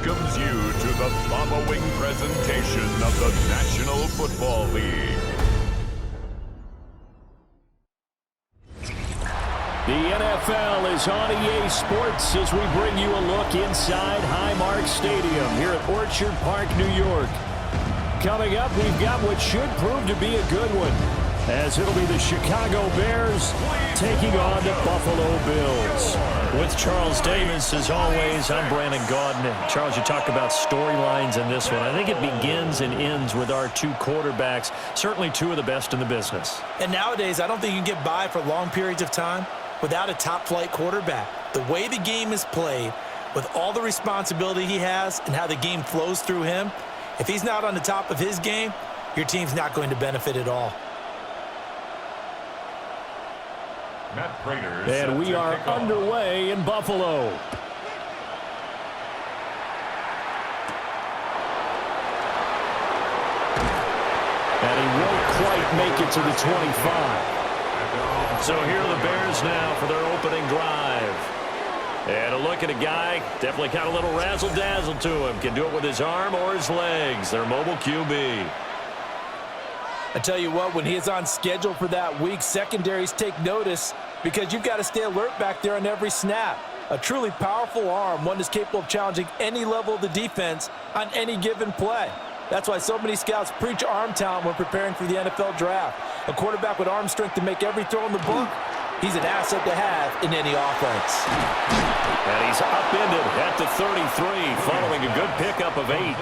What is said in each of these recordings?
welcomes you to the following presentation of the National Football League. The NFL is on EA Sports as we bring you a look inside Highmark Stadium here at Orchard Park, New York. Coming up, we've got what should prove to be a good one, as it'll be the Chicago Bears taking on the Buffalo Bills. With Charles Davis, as always, I'm Brandon Gaudin. Charles, you talk about storylines in this one. I think it begins and ends with our two quarterbacks, certainly two of the best in the business. And nowadays, I don't think you can get by for long periods of time without a top-flight quarterback. The way the game is played, with all the responsibility he has and how the game flows through him, if he's not on the top of his game, your team's not going to benefit at all. And we are underway in Buffalo. And he won't quite make it to the 25. So here are the Bears now for their opening drive. And a look at a guy, definitely got a little razzle-dazzle to him. Can do it with his arm or his legs. Their mobile QB. I tell you what, when he is on schedule for that week, secondaries take notice because you've got to stay alert back there on every snap. A truly powerful arm, one that's capable of challenging any level of the defense on any given play. That's why so many scouts preach arm talent when preparing for the NFL draft. A quarterback with arm strength to make every throw in the book, he's an asset to have in any offense. And he's upended at the 33, following a good pickup of 8.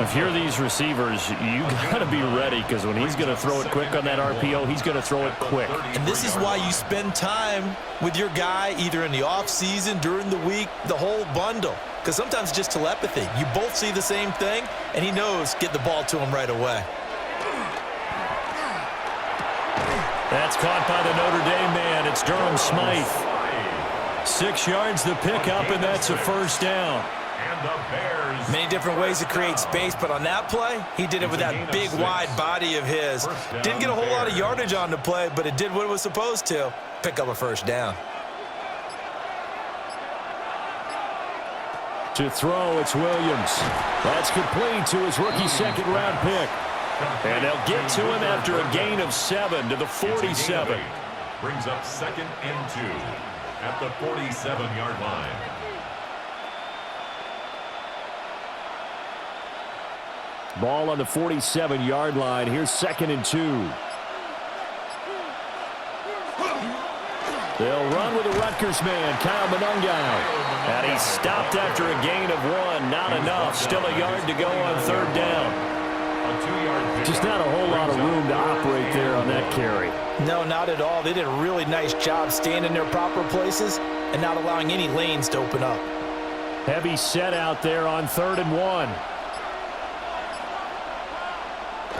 If you're these receivers, you got to be ready, because when he's going to throw it quick on that RPO, he's going to throw it quick. And this is why you spend time with your guy either in the offseason, during the week, the whole bundle. Because sometimes it's just telepathy. You both see the same thing, and he knows get the ball to him right away. That's caught by the Notre Dame man. It's Durham Smythe. 6 yards the pickup, and that's a first down. Many different ways to create space, but on that play, he did it with that big, wide body of his. Didn't get a whole lot of yardage on the play, but it did what it was supposed to. Pick up a first down. To throw, it's Williams. That's complete to his rookie second-round pick. And they'll get to him after a gain of 7 to the 47. Brings up 2nd and 2 at the 47-yard line. Ball on the 47-yard line. Here's 2nd and 2. They'll run with the Rutgers man, Kyle Monungai. And he stopped after a gain of 1. Not enough. Still a yard to go on 3rd down. Just not a whole lot of room to operate there on that carry. No, not at all. They did a really nice job staying in their proper places and not allowing any lanes to open up. Heavy set out there on 3rd and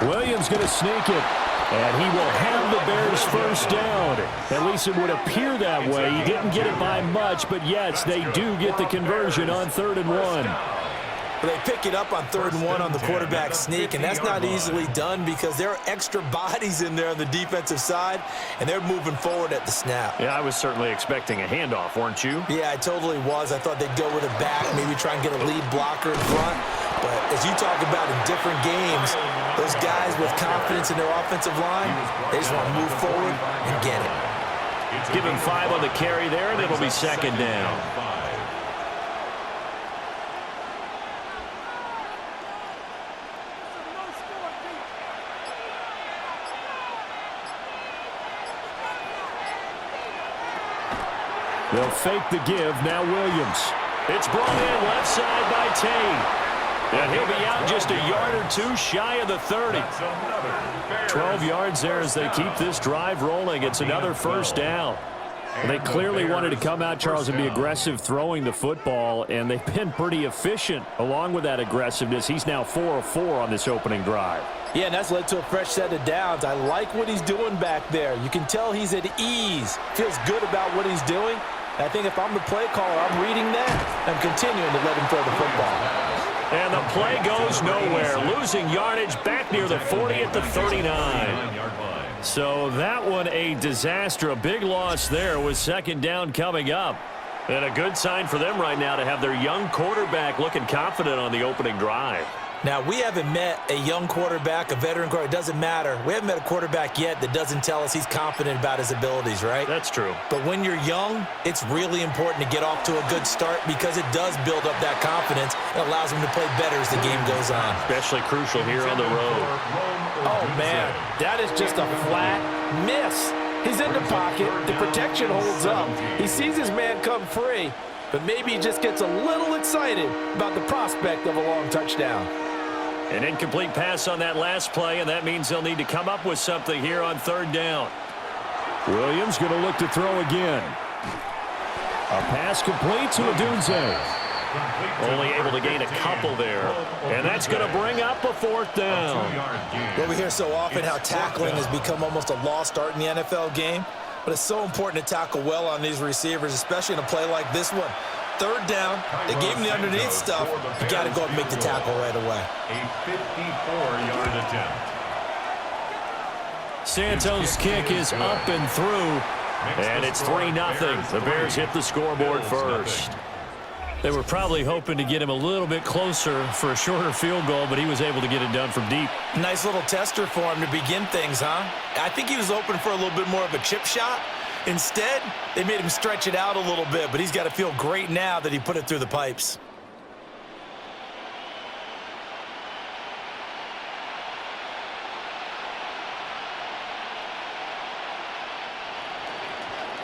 1. Williams going to sneak it. And he will have the Bears first down. At least it would appear that way. He didn't get it by much, but yes, they do get the conversion on 3rd and 1. They pick it up on 3rd and 1 on the quarterback sneak, and that's not easily done because there are extra bodies in there on the defensive side, and they're moving forward at the snap. Yeah, I was certainly expecting a handoff, weren't you? Yeah, I totally was. I thought they'd go with a back, maybe try and get a lead blocker in front. But as you talk about in different games, those guys with confidence in their offensive line, they just want to move forward and get it. Give him 5 on the carry there, and it'll be 2nd down. They'll fake the give. Now Williams. It's brought in left side by Tate. And he'll be out just a yard or 2 shy of the 30. 12 yards there as they keep this drive rolling. It's another first down. They clearly wanted to come out, Charles, and be aggressive throwing the football, and they've been pretty efficient along with that aggressiveness. He's now 4 of 4 on this opening drive. Yeah, and that's led to a fresh set of downs. I like what he's doing back there. You can tell he's at ease. Feels good about what he's doing. I think if I'm the play caller, I'm reading that. I'm continuing to let him throw the football. And the play goes nowhere. Losing yardage back near the 40 at the 39. So that one a disaster. A big loss there with 2nd down coming up. And a good sign for them right now to have their young quarterback looking confident on the opening drive. Now, we haven't met a young quarterback, a veteran quarterback. It doesn't matter. We haven't met a quarterback yet that doesn't tell us he's confident about his abilities, right? That's true. But when you're young, it's really important to get off to a good start because it does build up that confidence and allows them to play better as the game goes on. Especially crucial here on the road. Oh, man, that is just a flat miss. He's in the pocket. The protection holds up. He sees his man come free, but maybe he just gets a little excited about the prospect of a long touchdown. An incomplete pass on that last play, and that means they'll need to come up with something here on third down. Williams going to look to throw again. A pass complete to Odunze. Only able to gain a couple there, and that's going to bring up a fourth down. Well, we hear so often how tackling has become almost a lost art in the NFL game, but it's so important to tackle well on these receivers, especially in a play like this one. Third down, they gave him the underneath stuff. You got to go and make the tackle right away. A 54-yard attempt. Santos' kick is up and through, and it's 3-0. The Bears hit the scoreboard first. They were probably hoping to get him a little bit closer for a shorter field goal, but he was able to get it done from deep. Nice little tester for him to begin things, huh? I think he was open for a little bit more of a chip shot. Instead, they made him stretch it out a little bit, but he's got to feel great now that he put it through the pipes.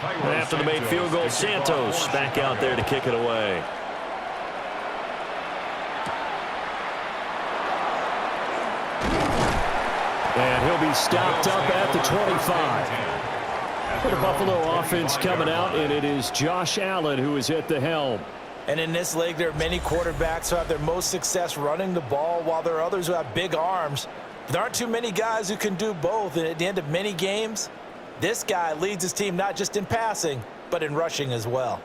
And after the made field goal, Santos back out there to kick it away. And he'll be stopped up at the 25. For the Buffalo offense coming out, and it is Josh Allen who is at the helm. And in this league, there are many quarterbacks who have their most success running the ball, while there are others who have big arms. There aren't too many guys who can do both, and at the end of many games, this guy leads his team not just in passing, but in rushing as well.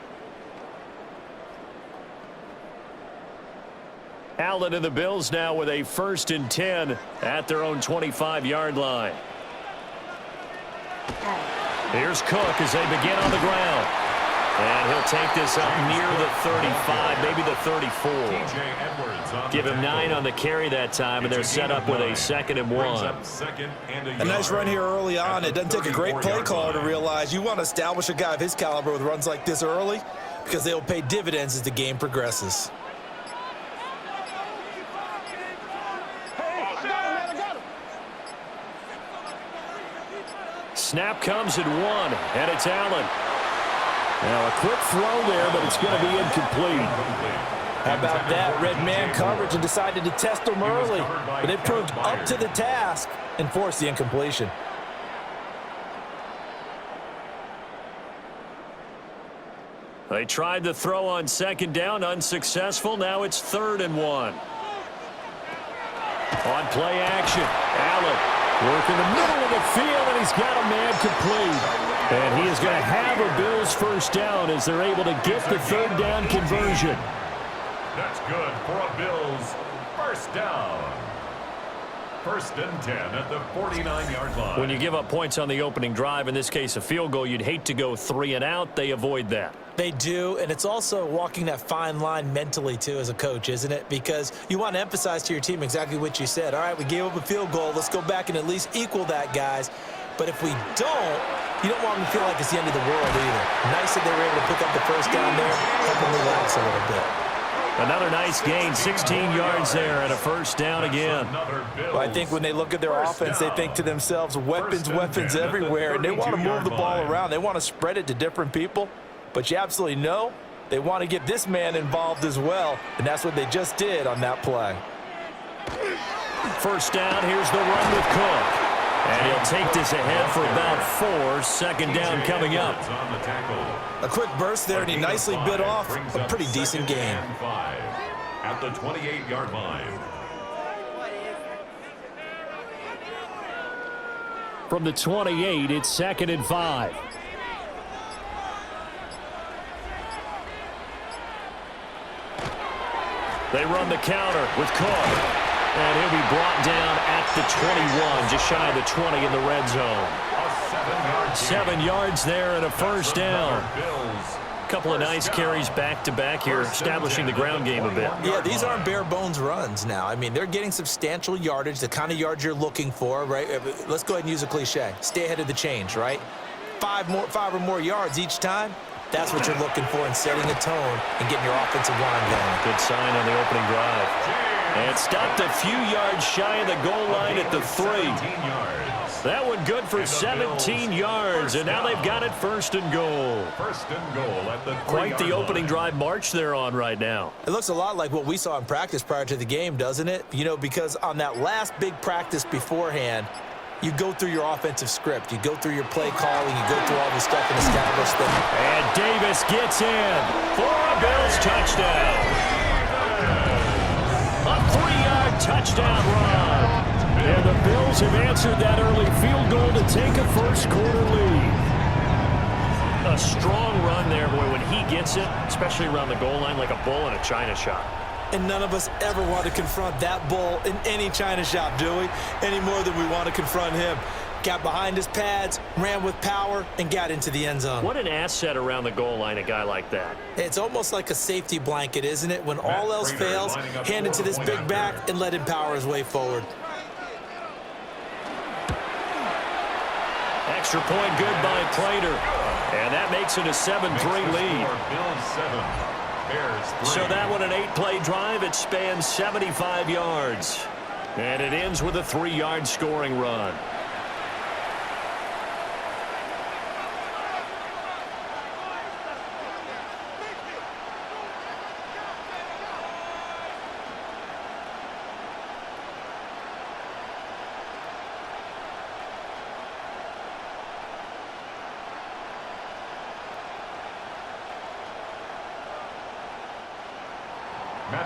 Allen and the Bills now with a 1st and 10 at their own 25-yard line. Here's Cook as they begin on the ground. And he'll take this up near the 35, maybe the 34. Give him 9 on the carry that time, and they're set up with a 2nd and 1. A nice run here early on. It doesn't take a great play caller to realize you want to establish a guy of his caliber with runs like this early because they will pay dividends as the game progresses. Snap comes at 1, and it's Allen. Now a quick throw there, but it's going to be incomplete. How about that? Red man coverage and decided to test them early. But they proved up to the task and forced the incompletion. They tried the throw on 2nd down, unsuccessful. Now it's 3rd and 1. On play action, Allen. Work in the middle of the field, and he's got a man complete. And he is going to have a Bills 1st down as they're able to get the 3rd down conversion. That's good for a Bills 1st down. 1st and 10 at the 49-yard line. When you give up points on the opening drive, in this case a field goal, you'd hate to go 3 and out. They avoid that. They do, and it's also walking that fine line mentally, too, as a coach, isn't it? Because you want to emphasize to your team exactly what you said. All right, we gave up a field goal. Let's go back and at least equal that, guys. But if we don't, you don't want them to feel like it's the end of the world either. Nice that they were able to pick up the 1st down there, help them relax a little bit. Another nice gain, 16 yards there, and a 1st down again. Well, I think when they look at their offense, they think to themselves, weapons everywhere, and they want to move the ball around. They want to spread it to different people. But you absolutely know they want to get this man involved as well, and that's what they just did on that play. 1st down, here's the run with Cook. And he'll take this ahead for about 4. 2nd down coming up. A quick burst there, and he nicely bit off a pretty decent gain. At the 28-yard line. From the 28, it's 2nd and 5. They run the counter with Cook. And he'll be brought down at the 21, just shy of the 20 in the red zone. 7 yards there and a 1st down. Couple of nice carries back-to-back here, establishing the ground game a bit. Yeah, these aren't bare-bones runs now. I mean, they're getting substantial yardage, the kind of yards you're looking for, right? Let's go ahead and use a cliche. Stay ahead of the change, right? Five or more yards each time. That's what you're looking for in setting a tone and getting your offensive line going. Good sign on the opening drive. And stopped a few yards shy of the goal line at the 3. That one good for 17 yards, and now they've got it first and goal. First and goal at the 3-yard Quite the opening line. drive march they're on right now. It looks a lot like what we saw in practice prior to the game, doesn't it? You know, because on that last big practice beforehand, you go through your offensive script. You go through your play calling. You go through all the stuff and establish them. And Davis gets in for a Bills touchdown. A 3-yard touchdown run. And the Bills have answered that early field goal to take a first-quarter lead. A strong run there, boy, when he gets it, especially around the goal line, like a bull in a china shop. And none of us ever want to confront that bull in any china shop, do we? Any more than we want to confront him. Got behind his pads, ran with power, and got into the end zone. What an asset around the goal line, a guy like that. It's almost like a safety blanket, isn't it? When all else fails, hand it to this big back and let him power his way forward. Extra point good by Prater. And that makes it a 7-3 lead. So that one, an 8-play drive. It spans 75 yards. And it ends with a 3-yard scoring run.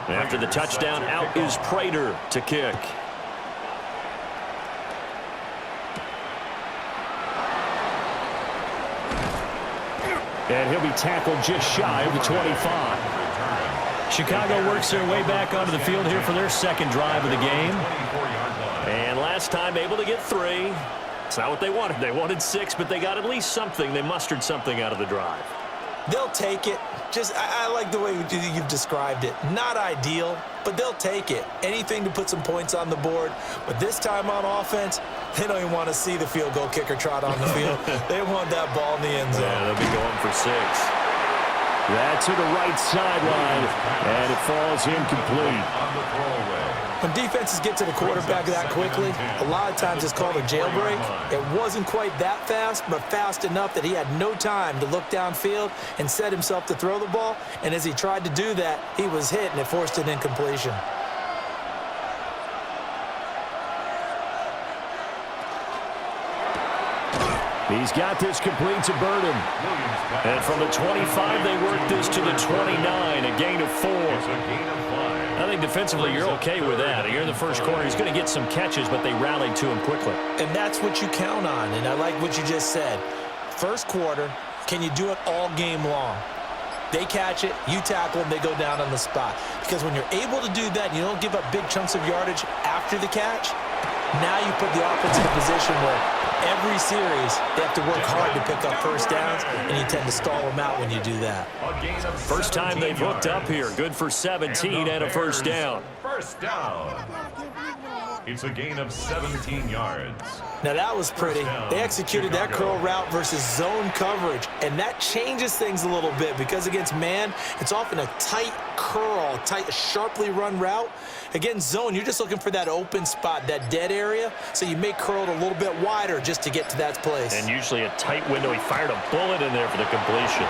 After the touchdown, out is Prater to kick. And he'll be tackled just shy of the 25. Chicago works their way back onto the field here for their second drive of the game. And last time able to get 3. It's not what they wanted. They wanted 6, but they got at least something. They mustered something out of the drive. They'll take it. I like the way you've described it. Not ideal, but they'll take it. Anything to put some points on the board. But this time on offense, they don't even want to see the field goal kicker trot on the field. They want that ball in the end zone. Yeah, they'll be going for 6. That to the right sideline, and it falls incomplete. When defenses get to the quarterback that quickly, a lot of times it's called a jailbreak. It wasn't quite that fast, but fast enough that he had no time to look downfield and set himself to throw the ball. And as he tried to do that, he was hit, and it forced an incompletion. He's got this complete to Burton. And from the 25, they work this to the 29, a gain of 4. I think defensively you're okay with that. Here in the first quarter, he's going to get some catches, but they rallied to him quickly. And that's what you count on, and I like what you just said. First quarter, can you do it all game long? They catch it, you tackle them, they go down on the spot. Because when you're able to do that, you don't give up big chunks of yardage after the catch, now you put the offense in a position where every series they have to work hard to pick up first downs, and you tend to stall them out when you do that. First time they've hooked up here. Good for 17 and a first down. First down. It's a gain of 17 yards. Now that was pretty. They executed that curl route versus zone coverage, and that changes things a little bit because against man, it's often a tight curl, tight, sharply run route. Against zone, you're just looking for that open spot, that dead area, so you may curl it a little bit wider just to get to that place. And usually a tight window. He fired a bullet in there for the completion.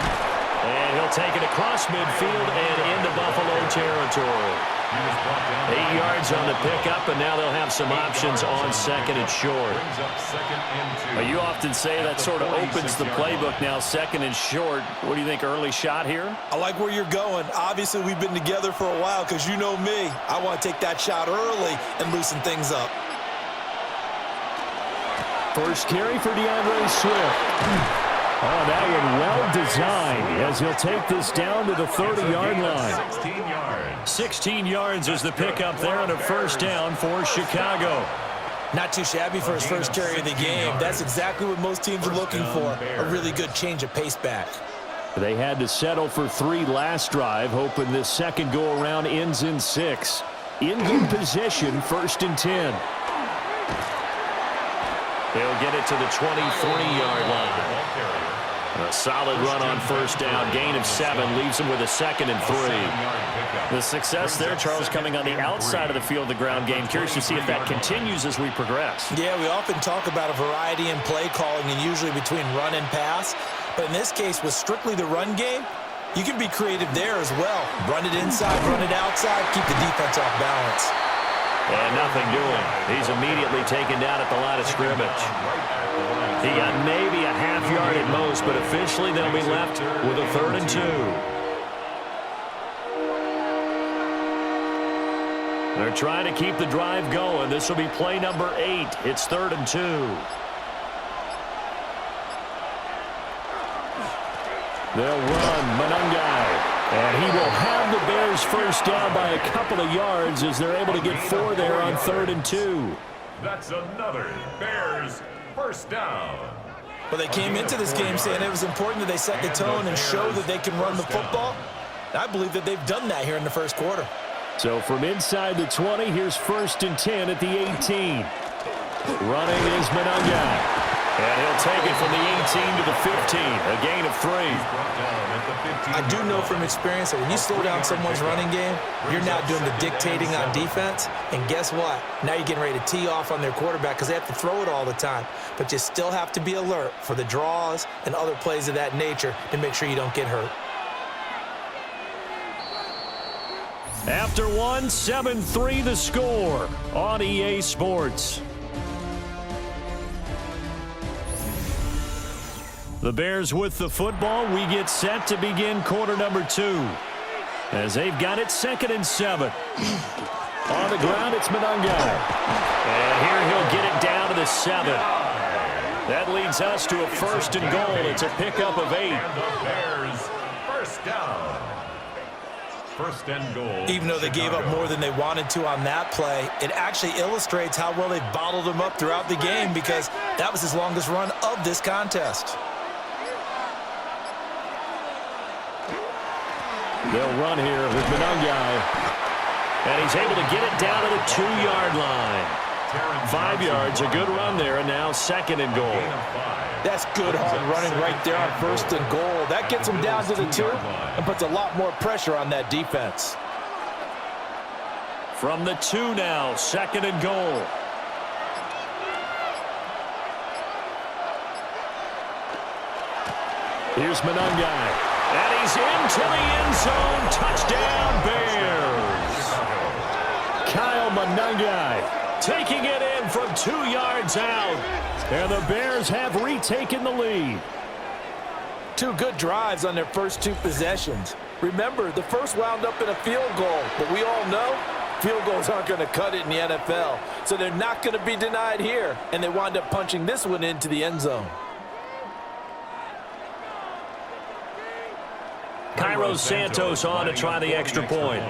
And he'll take it across midfield and into Buffalo territory. 8 yards on the pickup, and now they'll have some options on second and short. You often say that sort of opens the playbook now, second and short. What do you think, early shot here? I like where you're going. Obviously, we've been together for a while because you know me. I want to take that shot early and loosen things up. First carry for DeAndre Swift. Oh, that one well designed as he'll take this down to the 30-yard line. 16 yards. 16 yards is the pickup there on a first down for Chicago. Not too shabby for his first carry of the game. That's exactly what most teams are looking for, a really good change of pace back. They had to settle for 3 last drive, hoping this second go-around ends in 6. In good position, 1st and 10. They'll get it to the 23-yard line. A solid run on 1st down. Gain of 7 leaves them with a 2nd and 3. The success there, Charles, coming on the outside of the field, the ground game. Curious to see if that continues as we progress. Yeah, we often talk about a variety in play calling and usually between run and pass. But in this case, with strictly the run game, you can be creative there as well. Run it inside, run it outside, keep the defense off balance. And nothing doing. He's immediately taken down at the line of scrimmage. He got maybe a half yard at most, but officially they'll be left with a 3rd and 2. They're trying to keep the drive going. This will be play number 8. It's 3rd and 2. They'll run Monangai. And he will have the Bears first down by a couple of yards as they're able to get 4 there on 3rd and 2. That's another Bears first down. Well, they came into this game saying it was important that they set the tone and show that they can run the football. I believe that they've done that here in the first quarter. So from inside the 20, here's 1st and 10 at the 18. Running is Monangai. And he'll take it from the 18 to the 15, a gain of 3. I do know from experience that when you slow down someone's running game, you're now doing the dictating on defense. And guess what? Now you're getting ready to tee off on their quarterback because they have to throw it all the time. But you still have to be alert for the draws and other plays of that nature to make sure you don't get hurt. After 1, 7-3 the score on EA Sports. The Bears with the football. We get set to begin quarter number 2. As they've got it 2nd and 7. On the ground, it's Monangai. And here he'll get it down to the 7. That leads us to a 1st and goal. It's a pickup of 8. And the Bears first down. 1st and goal. Even though they gave up more than they wanted to on that play, it actually illustrates how well they bottled them up throughout the game because that was his longest run of this contest. They'll run here with Monangai. And he's able to get it down to the 2-yard line. 5 yards, a good run there, and now 2nd and goal. That's good hard running right there on 1st and goal. That gets them down to the 2 and puts a lot more pressure on that defense. From the 2 now, 2nd and goal. Here's Monangai. And he's into the end zone. Touchdown, Bears. Kyle Monangai taking it in from 2 yards out. And the Bears have retaken the lead. 2 good drives on their first 2 possessions. Remember, the first wound up in a field goal, but we all know field goals aren't going to cut it in the NFL. So they're not going to be denied here, and they wind up punching this one into the end zone. Cairo Santos on to try the extra point.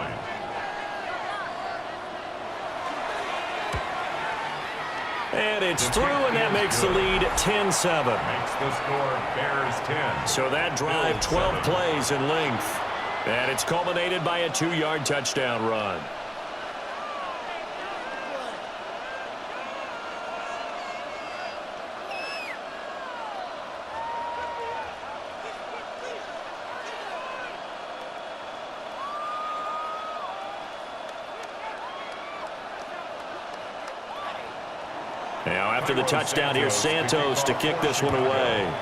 And it's through, and that makes the lead 10-7. Makes the score Bears 10. So that drive, 12 plays in length. And it's culminated by a 2-yard touchdown run. Now after the touchdown, here's Santos to kick this one away.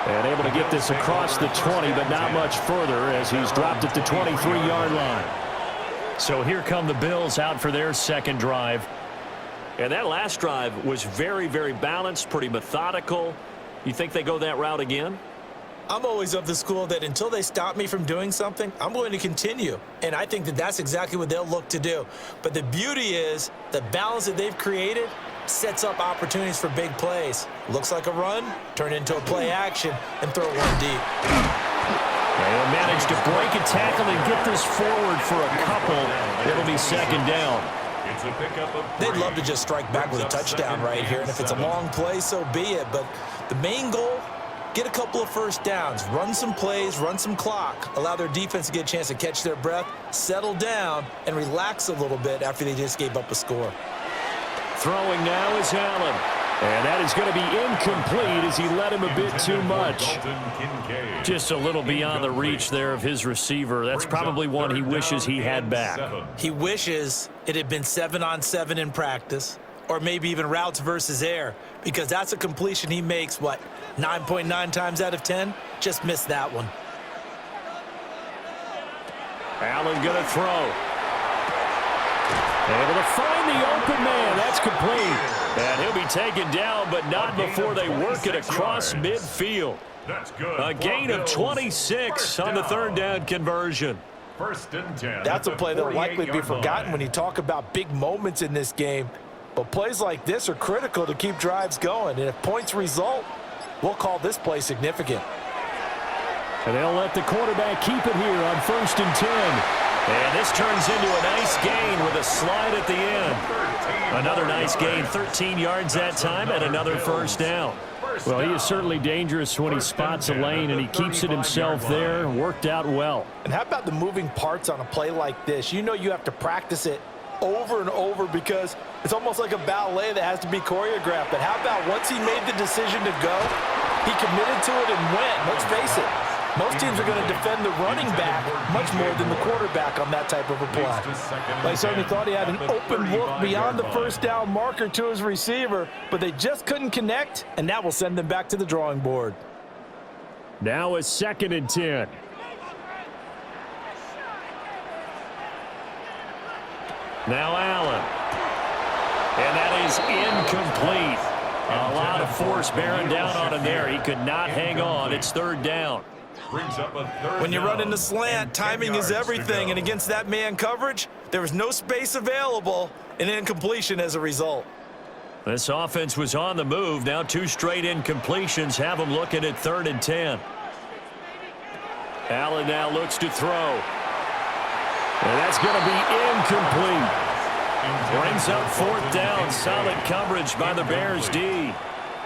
And able to get this across the 20, but not much further as he's dropped at the 23-yard line. So here come the Bills out for their second drive. And that last drive was very, very balanced, pretty methodical. You think they go that route again? I'm always of the school that until they stop me from doing something, I'm going to continue. And I think that that's exactly what they'll look to do. But the beauty is the balance that they've created sets up opportunities for big plays. Looks like a run, turn into a play action, and throw one deep. They'll manage to break a tackle and get this forward for a couple. It'll be second down. It's a pickup of 3. They'd love to just strike back with a touchdown right here, and if it's a long play, so be it. But the main goal, get a couple of first downs, run some plays, run some clock, allow their defense to get a chance to catch their breath, settle down, and relax a little bit after they just gave up a score. Throwing now is Allen. And that is going to be incomplete as he led him a bit too much. Just a little beyond the reach there of his receiver. That's probably one he wishes he had back. He wishes it had been 7-on-7 in practice, or maybe even routes versus air, because that's a completion he makes, 9.9 times out of 10? Just missed that one. Allen going to throw. Able to find the open man. That's complete. And he'll be taken down, but not before they work it across midfield. That's good. A gain of 26 on the third down conversion. First and 10. That's a play that'll likely be forgotten when you talk about big moments in this game. But plays like this are critical to keep drives going. And if points result, we'll call this play significant. And they'll let the quarterback keep it here on first and 10. And this turns into a nice gain with a slide at the end. Another nice gain, 13 yards that time, and another first down. Well, he is certainly dangerous when he spots a lane, and he keeps it himself there. Worked out well. And how about the moving parts on a play like this? You know you have to practice it over and over because it's almost like a ballet that has to be choreographed. But how about once he made the decision to go, he committed to it and went. Let's face it. Most teams are going to defend the running back much more than the quarterback on that type of a play. They certainly thought he had an open look beyond the first down marker to his receiver, but they just couldn't connect, and that will send them back to the drawing board. Now it's second and 10. Now Allen. And that is incomplete. A lot of force bearing down on him there. He could not hang on. It's third down. When you run in the slant, timing is everything, and against that man coverage, there was no space available, and incompletion as a result. This offense was on the move. Now 2 straight incompletions have them looking at third and 10. Allen now looks to throw. And that's going to be incomplete. Brings up fourth down. Solid coverage by the Bears D.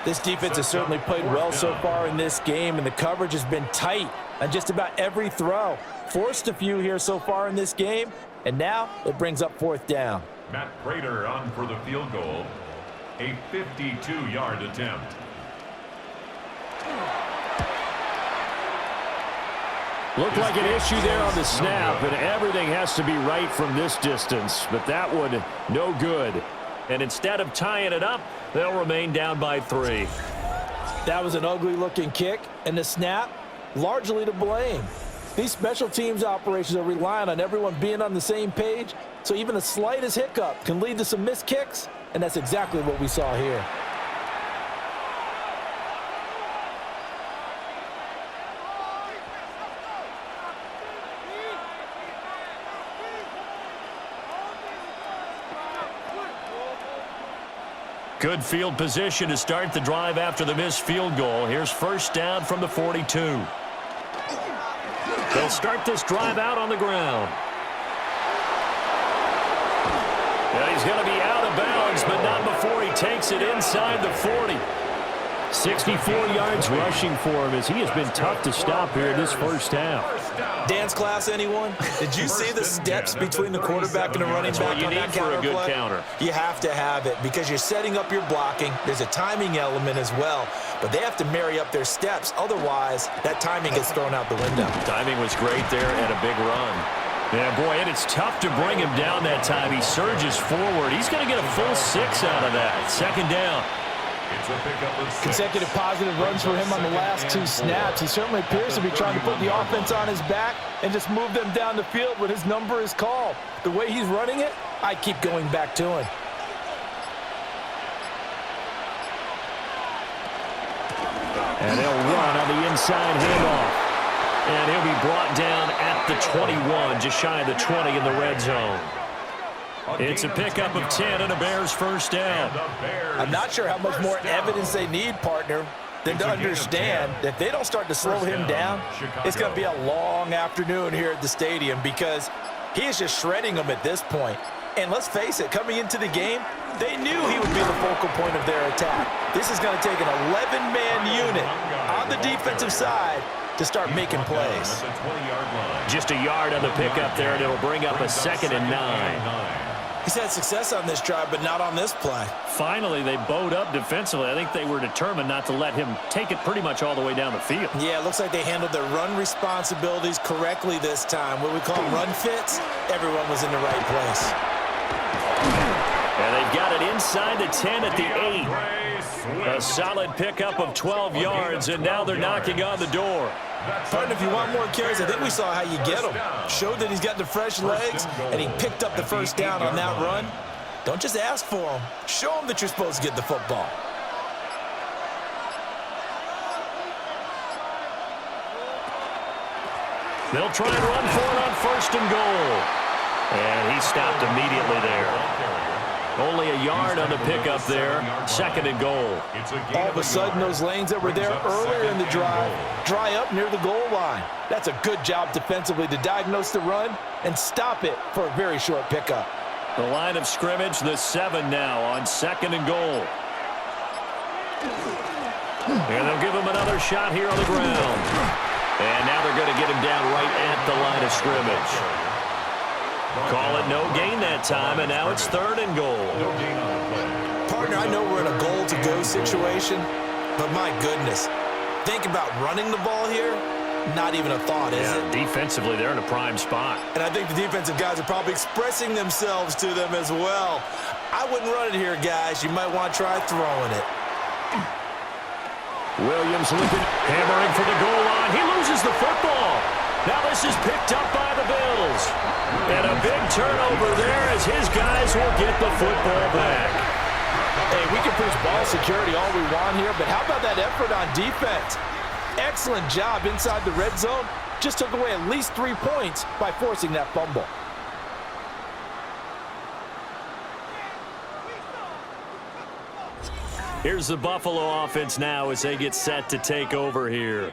This defense has certainly played well so far in this game, and the coverage has been tight on just about every throw. Forced a few here so far in this game, and now it brings up fourth down. Matt Prater on for the field goal. A 52-yard attempt. Looked like an issue there on the snap, and everything has to be right from this distance. But that one, no good. And instead of tying it up, they'll remain down by 3. That was an ugly-looking kick, and the snap, largely to blame. These special teams operations are relying on everyone being on the same page, so even the slightest hiccup can lead to some missed kicks, and that's exactly what we saw here. Good field position to start the drive after the missed field goal. Here's first down from the 42. They'll start this drive out on the ground. And he's going to be out of bounds, but not before he takes it inside the 40. 64 yards rushing for him as he has been tough to stop here in this first half. Dance class, anyone? Did you see the steps between the quarterback and the running back on that counter play? You have to have it because you're setting up your blocking. There's a timing element as well, but they have to marry up their steps. Otherwise, that timing gets thrown out the window. Timing was great there and a big run. Yeah, boy, and it's tough to bring him down that time. He surges forward. He's going to get a full 6 out of that. Second down. Consecutive positive runs for him on the last 2 snaps. He certainly appears to be trying to put the offense on his back and just move them down the field when his number is called. The way he's running it, I keep going back to him. And they'll run on the inside handoff. And he'll be brought down at the 21, just shy of the 20 in the red zone. It's a pickup of 10 and a Bears first down. I'm not sure how much more evidence they need, partner, than to understand that if they don't start to slow him down, it's going to be a long afternoon here at the stadium because he is just shredding them at this point. And let's face it, coming into the game, they knew he would be the focal point of their attack. This is going to take an 11-man unit on the defensive side to start making plays. Just a yard on the pickup there, and it'll bring up a 2nd and 9. He's had success on this drive, but not on this play. Finally, they bowed up defensively. I think they were determined not to let him take it pretty much all the way down the field. Yeah, it looks like they handled their run responsibilities correctly this time. What we call run fits, everyone was in the right place. And they've got it inside the 10 at the 8. A solid pickup of 12 yards, and now they're knocking on the door. Partner, if you want more carries, I think we saw how you get him. Showed that he's got the fresh legs, and he picked up the first down on that run. Don't just ask for him. Show him that you're supposed to get the football. They'll try and run for it on 1st and goal. And he stopped immediately there. Only a yard on the pickup there. 2nd and goal. All of a sudden, those lanes that were there earlier in the drive dry up near the goal line. That's a good job defensively to diagnose the run and stop it for a very short pickup. The line of scrimmage, the 7 now on 2nd and goal. And they'll give him another shot here on the ground. And now they're going to get him down right at the line of scrimmage. Call it no gain that time, and now it's 3rd and goal. Partner, I know we're in a goal-to-go situation, but my goodness, think about running the ball here. Not even a thought, is it? Defensively, they're in a prime spot. And I think the defensive guys are probably expressing themselves to them as well. I wouldn't run it here, guys. You might want to try throwing it. Williams looking, hammering for the goal line. He loses the football. Now this is picked up by the Bills. And a big turnover there as his guys will get the football back. Hey, we can preach ball security all we want here, but how about that effort on defense? Excellent job inside the red zone. Just took away at least 3 points by forcing that fumble. Here's the Buffalo offense now as they get set to take over here.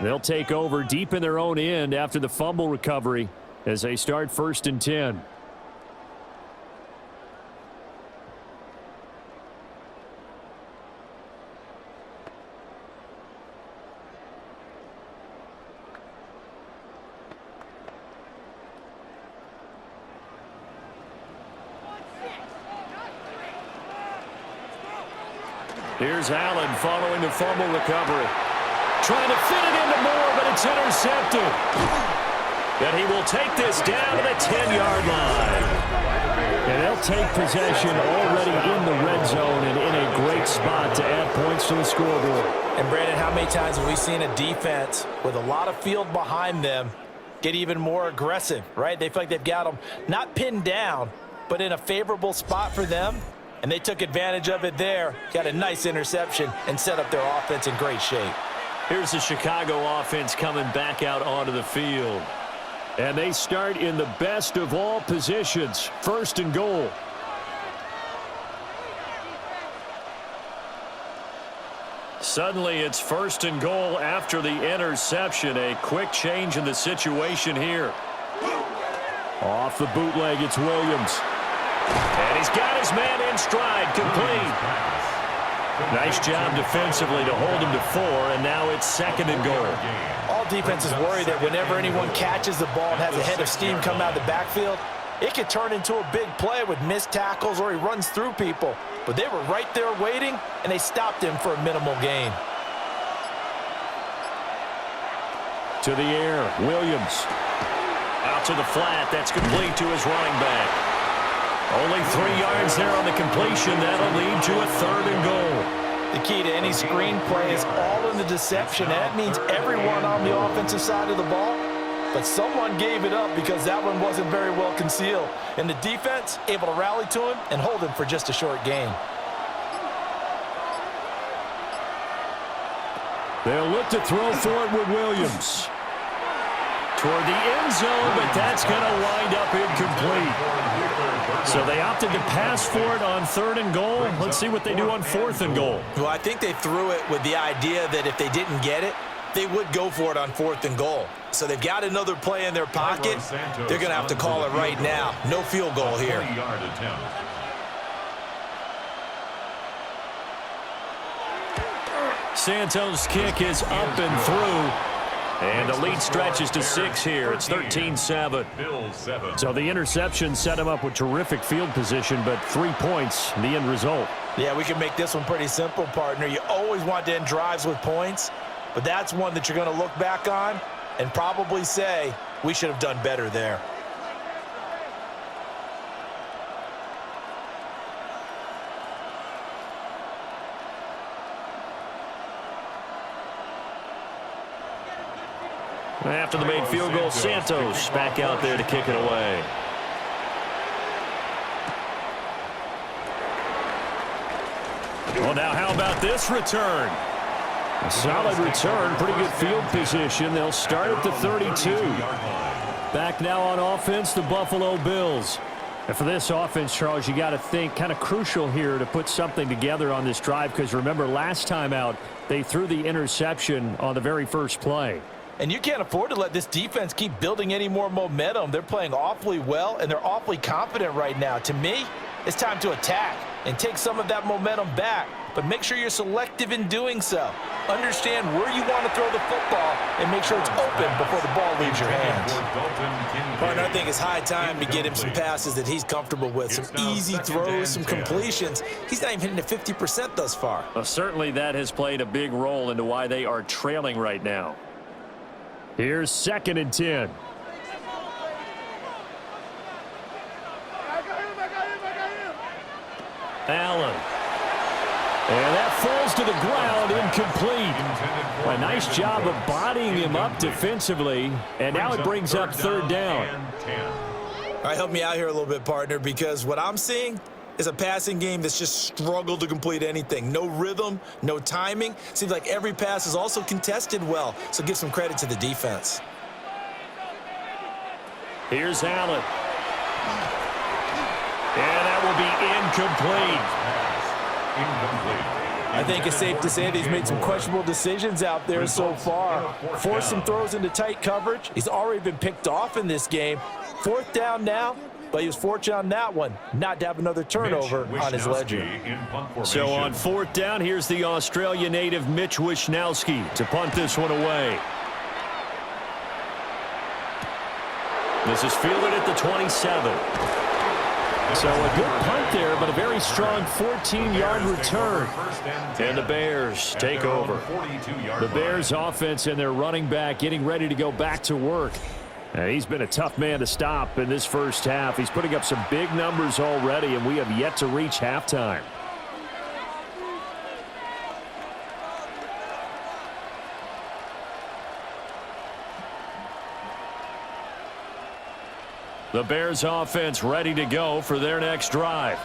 They'll take over deep in their own end after the fumble recovery as they start 1st and 10. Here's Allen following the fumble recovery. Trying to fit it into Moore, but it's intercepted. And he will take this down to the 10-yard line. And they'll take possession already in the red zone and in a great spot to add points to the scoreboard. And, Brandon, how many times have we seen a defense with a lot of field behind them get even more aggressive, right? They feel like they've got them not pinned down, but in a favorable spot for them. And they took advantage of it there, got a nice interception, and set up their offense in great shape. Here's the Chicago offense coming back out onto the field. And they start in the best of all positions, 1st and goal. Suddenly it's 1st and goal after the interception. A quick change in the situation here. Off the bootleg, it's Williams. And he's got his man in stride, complete. Nice job defensively to hold him to 4, and now it's 2nd and goal. All defenses worry that whenever anyone catches the ball and has a head of steam come out of the backfield, it could turn into a big play with missed tackles or he runs through people. But they were right there waiting, and they stopped him for a minimal gain. To the air, Williams. Out to the flat, that's complete to his running back. Only 3 yards there on the completion. That'll lead to a 3rd and goal. The key to any screen play is all in the deception. And that means everyone on the offensive side of the ball. But someone gave it up because that one wasn't very well concealed. And the defense able to rally to him and hold him for just a short gain. They'll look to throw for it with Williams. Toward the end zone, but that's going to wind up incomplete. So they opted to pass for it on 3rd and goal. Let's see what they do on 4th and goal. Well, I think they threw it with the idea that if they didn't get it, they would go for it on 4th and goal. So they've got another play in their pocket. They're going to have to call it right now. No field goal here. 20-yard attempt. Santos' kick is up and through. And the lead stretches to 6 here. It's 13-7. Bills 7. So the interception set him up with terrific field position, but 3 points, the end result. Yeah, we can make this one pretty simple, partner. You always want to end drives with points, but that's one that you're going to look back on and probably say, we should have done better there. After the made field goal, Santos back out there to kick it away. Well, now how about this return? A solid return, pretty good field position. They'll start at the 32. Back now on offense, the Buffalo Bills. And for this offense, Charles, you got to think kind of crucial here to put something together on this drive, because remember last time out, they threw the interception on the very first play. And you can't afford to let this defense keep building any more momentum. They're playing awfully well, and they're awfully confident right now. To me, it's time to attack and take some of that momentum back. But make sure you're selective in doing so. Understand where you want to throw the football and make sure it's open before the ball leaves your hands. Partner, I think it's high time to get him some passes that he's comfortable with. Some easy throws, some completions. He's not even hitting at 50% thus far. Well, certainly that has played a big role into why they are trailing right now. Here's 2nd and 10. Allen. And that falls to the ground, incomplete. A nice job of bodying him up defensively. And now it brings up 3rd down. All right, help me out here a little bit, partner, because what I'm seeing is a passing game that's just struggled to complete anything. No rhythm, no timing. Seems like every pass is also contested well, so give some credit to the defense. Here's Allen. And that will be incomplete. I think it's safe to say that he's made some questionable decisions out there so far. Forced some throws into tight coverage. He's already been picked off in this game. 4th down now. But he was fortunate on that one, not to have another turnover on his ledger. So on 4th down, here's the Australia native Mitch Wishnowsky to punt this one away. This is fielded at the 27. So a good punt there, but a very strong 14-yard return. And the Bears take over. The Bears offense and their running back getting ready to go back to work. He's been a tough man to stop in this first half. He's putting up some big numbers already, and we have yet to reach halftime. The Bears offense ready to go for their next drive.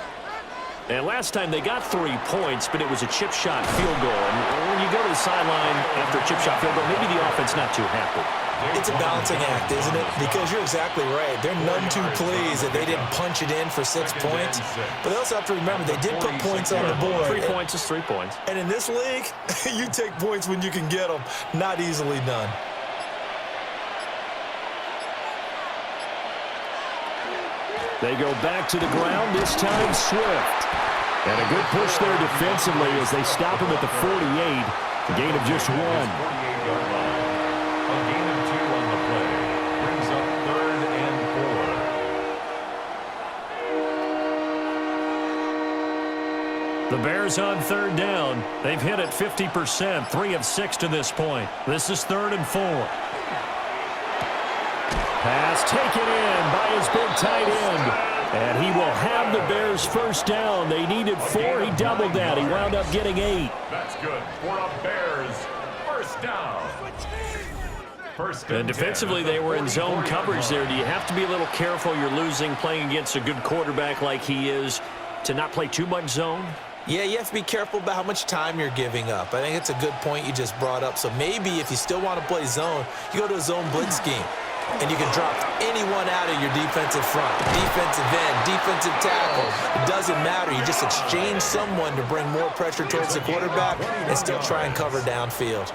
And last time they got 3 points, but it was a chip shot field goal. And when you go to the sideline after a chip shot field goal, maybe the offense not too happy. It's a balancing act, isn't it? Because you're exactly right. They're none too pleased that they didn't punch it in for 6 points. But they also have to remember they did put points on the board. 3 points is 3 points. And in this league, you take points when you can get them. Not easily done. They go back to the ground, this time Swift. And a good push there defensively as they stop him at the 48. A gain of just 1. A gain of 2 on the play. Brings up 3rd and 4. The Bears on 3rd down. They've hit it 50%, 3 of 6 to this point. This is 3rd and 4. Pass taken in by his big tight end. And he will have the Bears first down. They needed 4. He doubled that. He wound up getting 8. That's good for a Bears first down. And defensively, they were in zone coverage there. Do you have to be a little careful? You're losing playing against a good quarterback like he is to not play too much zone? Yeah, you have to be careful about how much time you're giving up. I think it's a good point you just brought up. So maybe if you still want to play zone, you go to a zone blitz scheme. and you can drop anyone out of your defensive front, defensive end, defensive tackle. It doesn't matter. You just exchange someone to bring more pressure towards the quarterback and still try and cover downfield.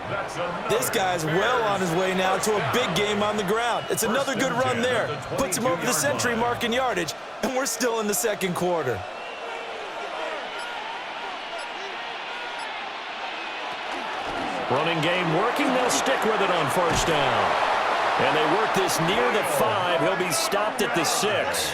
This guy's well on his way now to a big game on the ground. It's another good run there. Puts him over the century mark in yardage, and we're still in the second quarter. Running game working. They'll stick with it on first down. And they work this near the 5. He'll be stopped at the 6.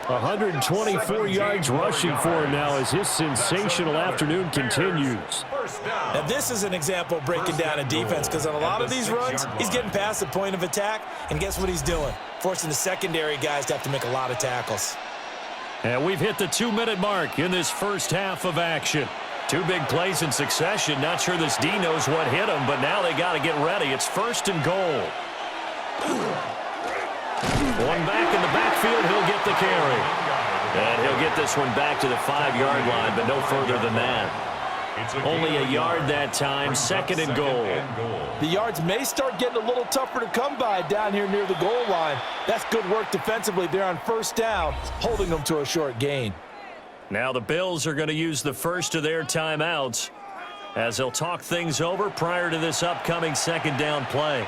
124 yards rushing for him now as his sensational afternoon continues. Now this is an example of breaking down a defense, because on a lot of these runs, he's getting past the point of attack, and guess what he's doing? Forcing the secondary guys to have to make a lot of tackles. And we've hit the 2-minute mark in this first half of action. 2 big plays in succession. Not sure this D knows what hit him, but now they got to get ready. It's first and goal. One back in the backfield, he'll get the carry. And he'll get this one back to the 5-yard line, but no further than that. Only a yard that time, second and goal. The yards may start getting a little tougher to come by down here near the goal line. That's good work defensively there on first down, holding them to a short gain. Now the Bills are going to use the first of their timeouts as they'll talk things over prior to this upcoming second down play.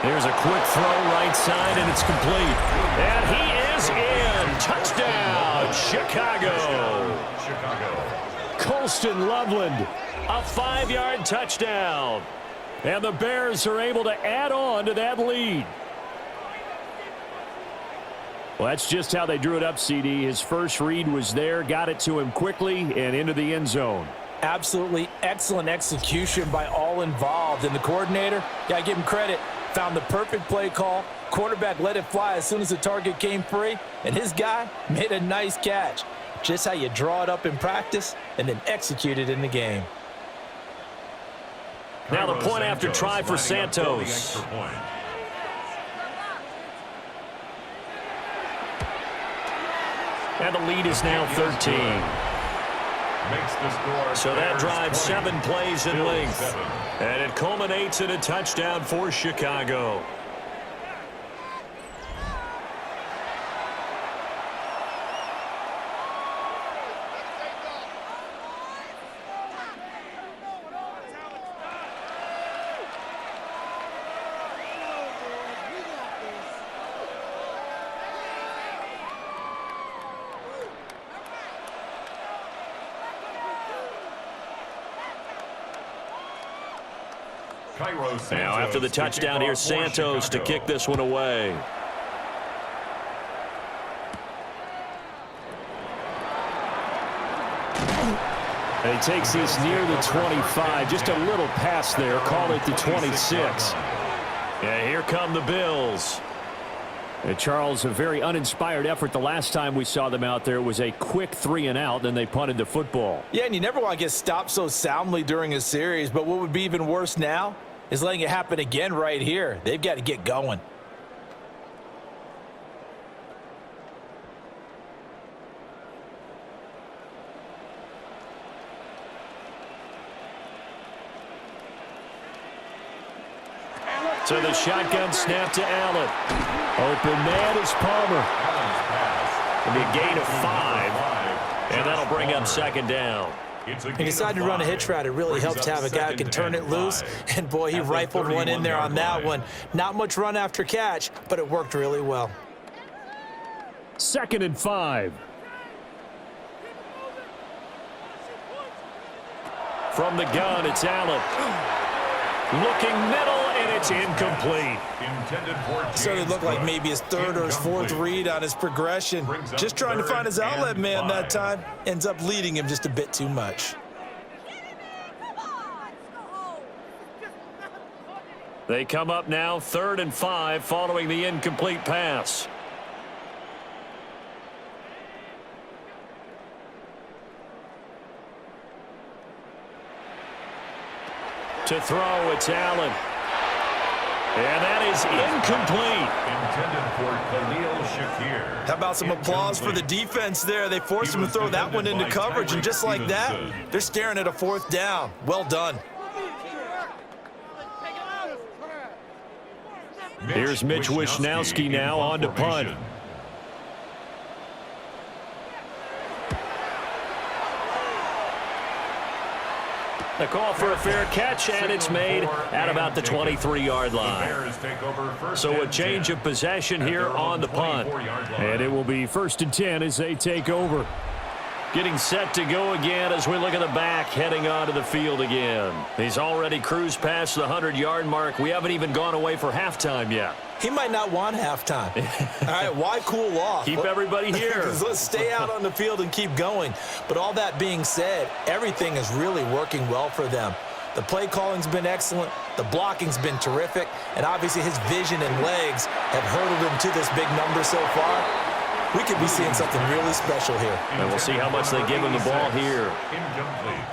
Here's a quick throw right side, and it's complete. And he is in. Touchdown, Chicago. Colston Loveland, a 5-yard touchdown. And the Bears are able to add on to that lead. Well, that's just how they drew it up, CD. His first read was there, got it to him quickly, and into the end zone. Absolutely excellent execution by all involved. And the coordinator, got to give him credit, found the perfect play call. Quarterback let it fly as soon as the target came free, and his guy made a nice catch. Just how you draw it up in practice and then execute it in the game. Now the point after try for Santos. And the lead is now 13. So that drives 7 plays in length. And it culminates in a touchdown for Chicago. Now after the touchdown, here's Santos to kick this one away. And he takes this near the 25, just a little pass there, call it the 26. And here come the Bills. And Charles, a very uninspired effort the last time we saw them out there. It was a quick 3-and-out, then they punted the football. Yeah, and you never want to get stopped so soundly during a series, but what would be even worse now is letting it happen again right here. They've got to get going. So the shotgun snap to Allen. Open man is Palmer. It'll be a gain of 5, and that'll bring up second down. He decided to run a hitch route. It really helps to have a guy who can turn it loose. And, boy, he rifled one in there on that one. Not much run after catch, but it worked really well. 2nd and 5. From the gun, it's Allen. Looking middle, and it's incomplete. So it looked like maybe his 3rd or his 4th read on his progression. Just trying to find his outlet man that time. Ends up leading him just a bit too much. They come up now 3rd and 5 following the incomplete pass. To throw, it's Allen. And that is incomplete. Intended for Khalil Shakir. How about some applause for the defense there? They forced him to throw that one into coverage, and just like that, they're staring at a 4th down. Well done. Here's Mitch Wishnowsky now on to punt. The call for a fair catch, and it's made at about the 23-yard line. So a change of possession here on the punt. And it will be 1st and 10 as they take over. Getting set to go again as we look at the back, heading onto the field again. He's already cruised past the 100-yard mark. We haven't even gone away for halftime yet. He might not want halftime. All right, why cool off? Keep everybody here. Let's stay out on the field and keep going. But all that being said, everything is really working well for them. The play calling's been excellent. The blocking's been terrific. And obviously his vision and legs have hurdled him to this big number so far. We could be seeing something really special here. And we'll see how much they give him the ball here.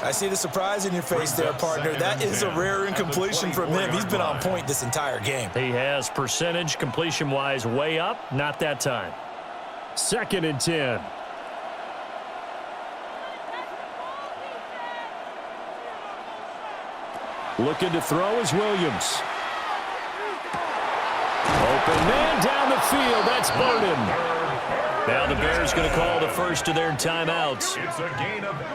I see the surprise in your face there, partner. That is a rare incompletion from him. He's been on point this entire game. He has percentage completion-wise way up. Not that time. 2nd and 10. Looking to throw is Williams. Open man down the field. That's Burden. Now the Bears going to call the first of their timeouts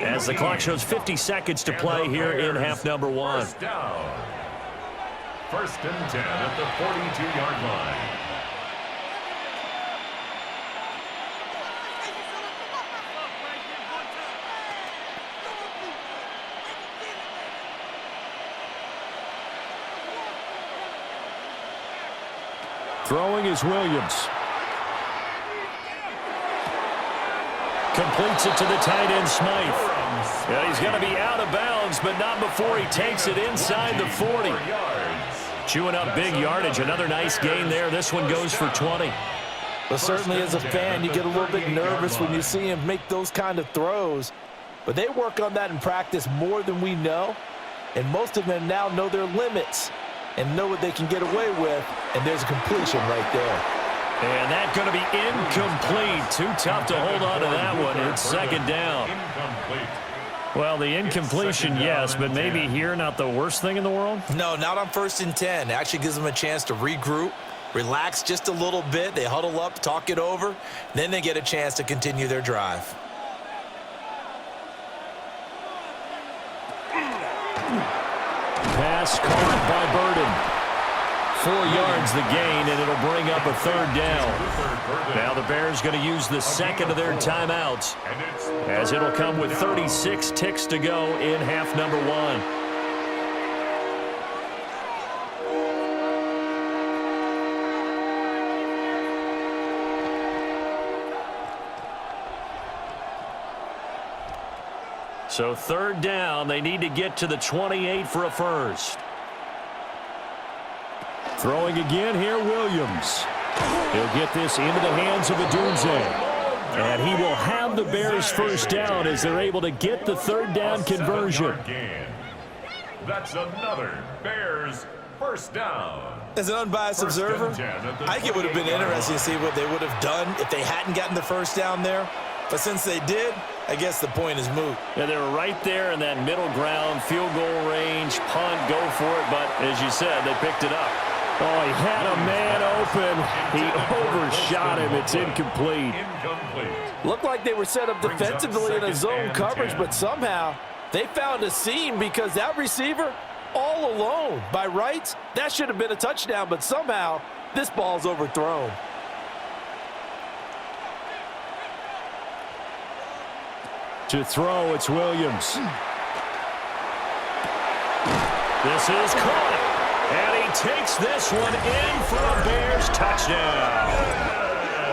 as the clock shows 50 seconds to play here in half number 1. 1st and 10 at the 42-yard line. Throwing is Williams. Completes it to the tight end, Smythe. Yeah, he's going to be out of bounds, but not before he takes it inside the 40. Chewing up big yardage. Another nice gain there. This one goes for 20. But certainly as a fan, you get a little bit nervous when you see him make those kind of throws. But they work on that in practice more than we know. And most of them now know their limits and know what they can get away with. And there's a completion right there. And that's going to be incomplete. Too tough to hold on to that one. It's 2nd down. Well, the incompletion, yes, but maybe here not the worst thing in the world? No, not on 1st and 10. It actually gives them a chance to regroup, relax just a little bit. They huddle up, talk it over. Then they get a chance to continue their drive. Pass caught by Burden. 4 yards the gain, and it'll bring up a 3rd down. Now the Bears going to use the 2nd of their timeouts as it'll come with 36 ticks to go in half number 1. So 3rd down, they need to get to the 28 for a first. Throwing again here, Williams. He'll get this into the hands of Adunze. And he will have the Bears 1st down as they're able to get the 3rd down conversion. That's another Bears 1st down. As an unbiased observer, I think it would have been interesting to see what they would have done if they hadn't gotten the 1st down there. But since they did, I guess the point is moot. Yeah, they were right there in that middle ground, field goal range, punt, go for it. But as you said, they picked it up. Oh, he had a man open. He overshot him. It's incomplete. Looked like they were set up defensively in a zone coverage, but somehow they found a seam because that receiver all alone. By rights, that should have been a touchdown, but somehow this ball's overthrown. To throw, it's Williams. This is caught. And he takes this one in for a Bears touchdown.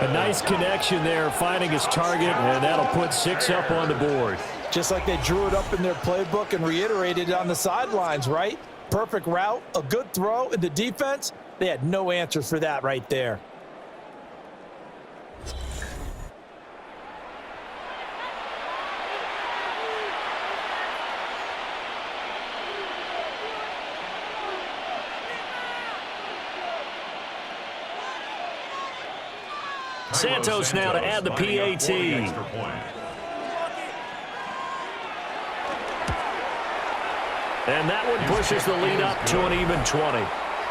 A nice connection there, finding his target, and that'll put 6 up on the board. Just like they drew it up in their playbook and reiterated it on the sidelines, right? Perfect route, a good throw, and the defense, they had no answers for that right there. Santos now to add the PAT. And that one pushes the lead up to an even 20.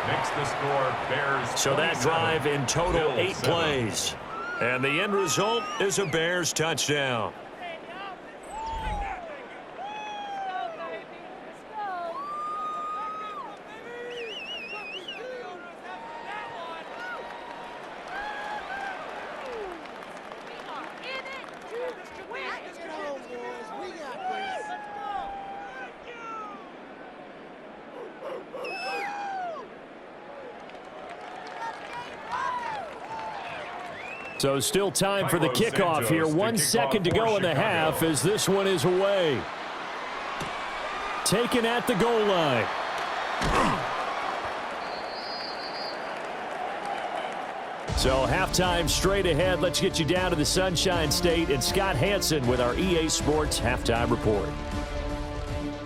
Makes the score Bears. So that drive in total 8 plays. And the end result is a Bears touchdown. So still time for the kickoff here. 1 second to go in the half as this one is away. Taken at the goal line. So halftime straight ahead. Let's get you down to the Sunshine State and Scott Hansen with our EA Sports halftime report.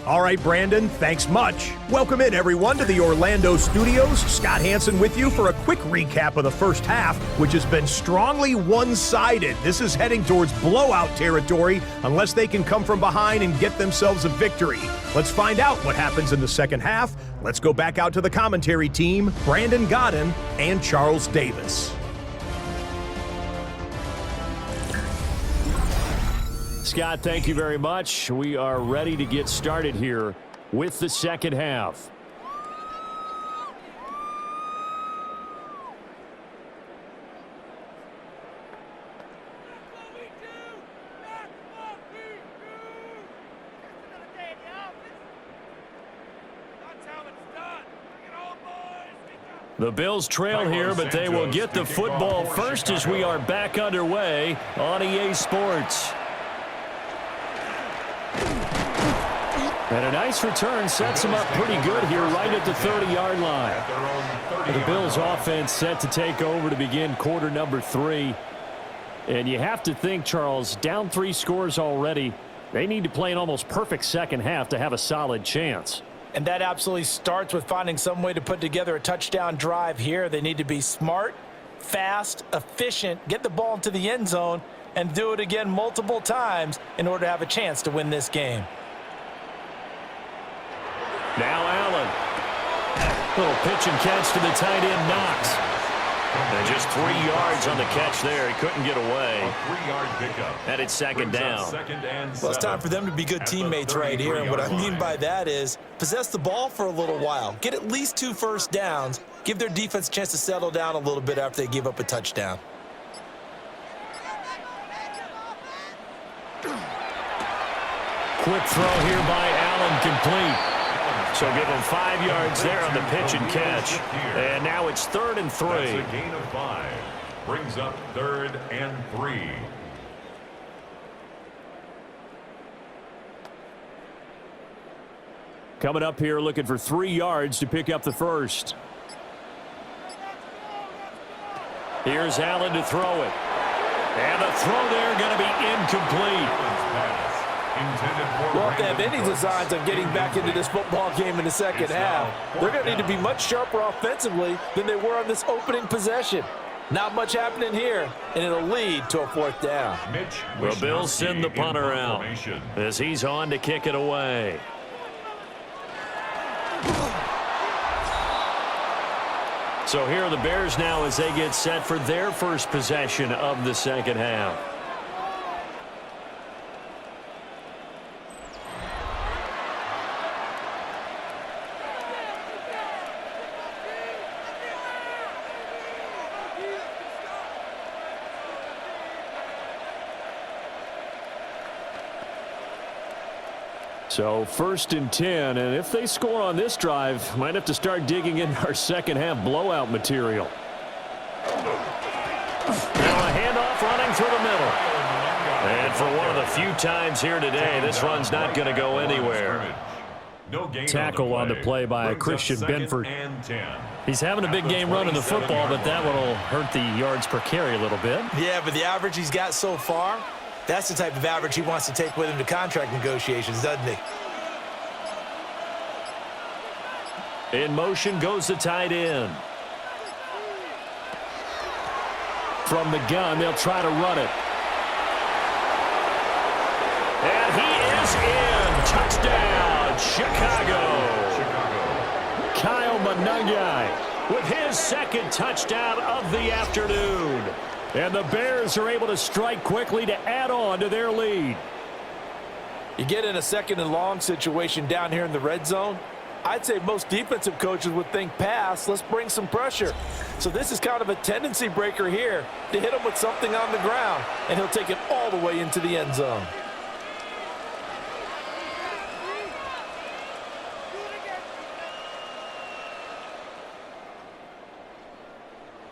All right, Brandon, thanks much. Welcome in, everyone, to the Orlando studios. Scott Hansen with you for a quick recap of the first half, which has been strongly one-sided. This is heading towards blowout territory unless they can come from behind and get themselves a victory. Let's find out what happens in the second half. Let's go back out to the commentary team, Brandon Godden and Charles Davis. Scott, thank you very much. We are ready to get started here with the second half. The Bills trail here, but they will get the football first as we are back underway on EA Sports. And a nice return sets them up pretty good here right at the 30-yard line. The Bills offense set to take over to begin quarter number 3. And you have to think, Charles, down 3 scores already. They need to play an almost perfect second half to have a solid chance. And that absolutely starts with finding some way to put together a touchdown drive here. They need to be smart, fast, efficient, get the ball into the end zone, and do it again multiple times in order to have a chance to win this game. Now Allen. Little pitch and catch to the tight end, Knox. And just 3 yards on the catch there. He couldn't get away. A 3-yard pickup. And it's second down. Well, it's time for them to be good teammates right here. And what I mean by that is possess the ball for a little while. Get at least 2 first downs. Give their defense a chance to settle down a little bit after they give up a touchdown. Quick throw here by Allen, complete. So give him 5 yards there on the pitch and catch. And now it's 3rd and 3. That's a gain of 5. Brings up 3rd and 3. Coming up here looking for 3 yards to pick up the first. Here's Allen to throw it. And the throw there going to be incomplete. Well, if they have any designs of getting back into this football game in the second half, they're going to need to be much sharper offensively than they were on this opening possession. Not much happening here, and it'll lead to a 4th down. The Bills send the punter out as he's on to kick it away. So here are the Bears now as they get set for their first possession of the second half. So 1st and 10, and if they score on this drive, might have to start digging in our second half blowout material. Now a handoff running through the middle. And for one of the few times here today, this run's not going to go anywhere. Tackle on the play by Christian Benford. He's having a big game running the football, but that one will hurt the yards per carry a little bit. Yeah, but the average he's got so far, that's the type of average he wants to take with him to contract negotiations, doesn't he? In motion goes the tight end. From the gun, they'll try to run it. And he is in. Touchdown, Chicago. Kyle Monangai with his second touchdown of the afternoon. And the Bears are able to strike quickly to add on to their lead. You get in a second and long situation down here in the red zone, I'd say most defensive coaches would think pass, let's bring some pressure. So this is kind of a tendency breaker here to hit him with something on the ground, and he'll take it all the way into the end zone.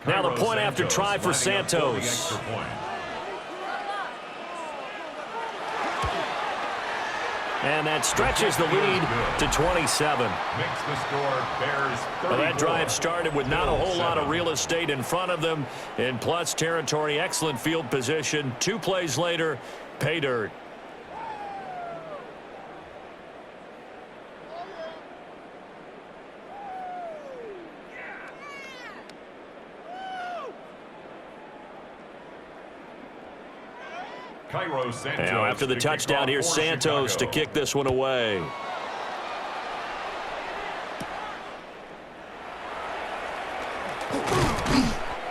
Now the point after try for Santos. And that stretches the lead to 27. Makes the score Bears 34. Well, that drive started with not a whole lot of real estate in front of them. In plus territory, excellent field position. 2 plays later, pay dirt. Now after the touchdown, here's Santos to kick this one away.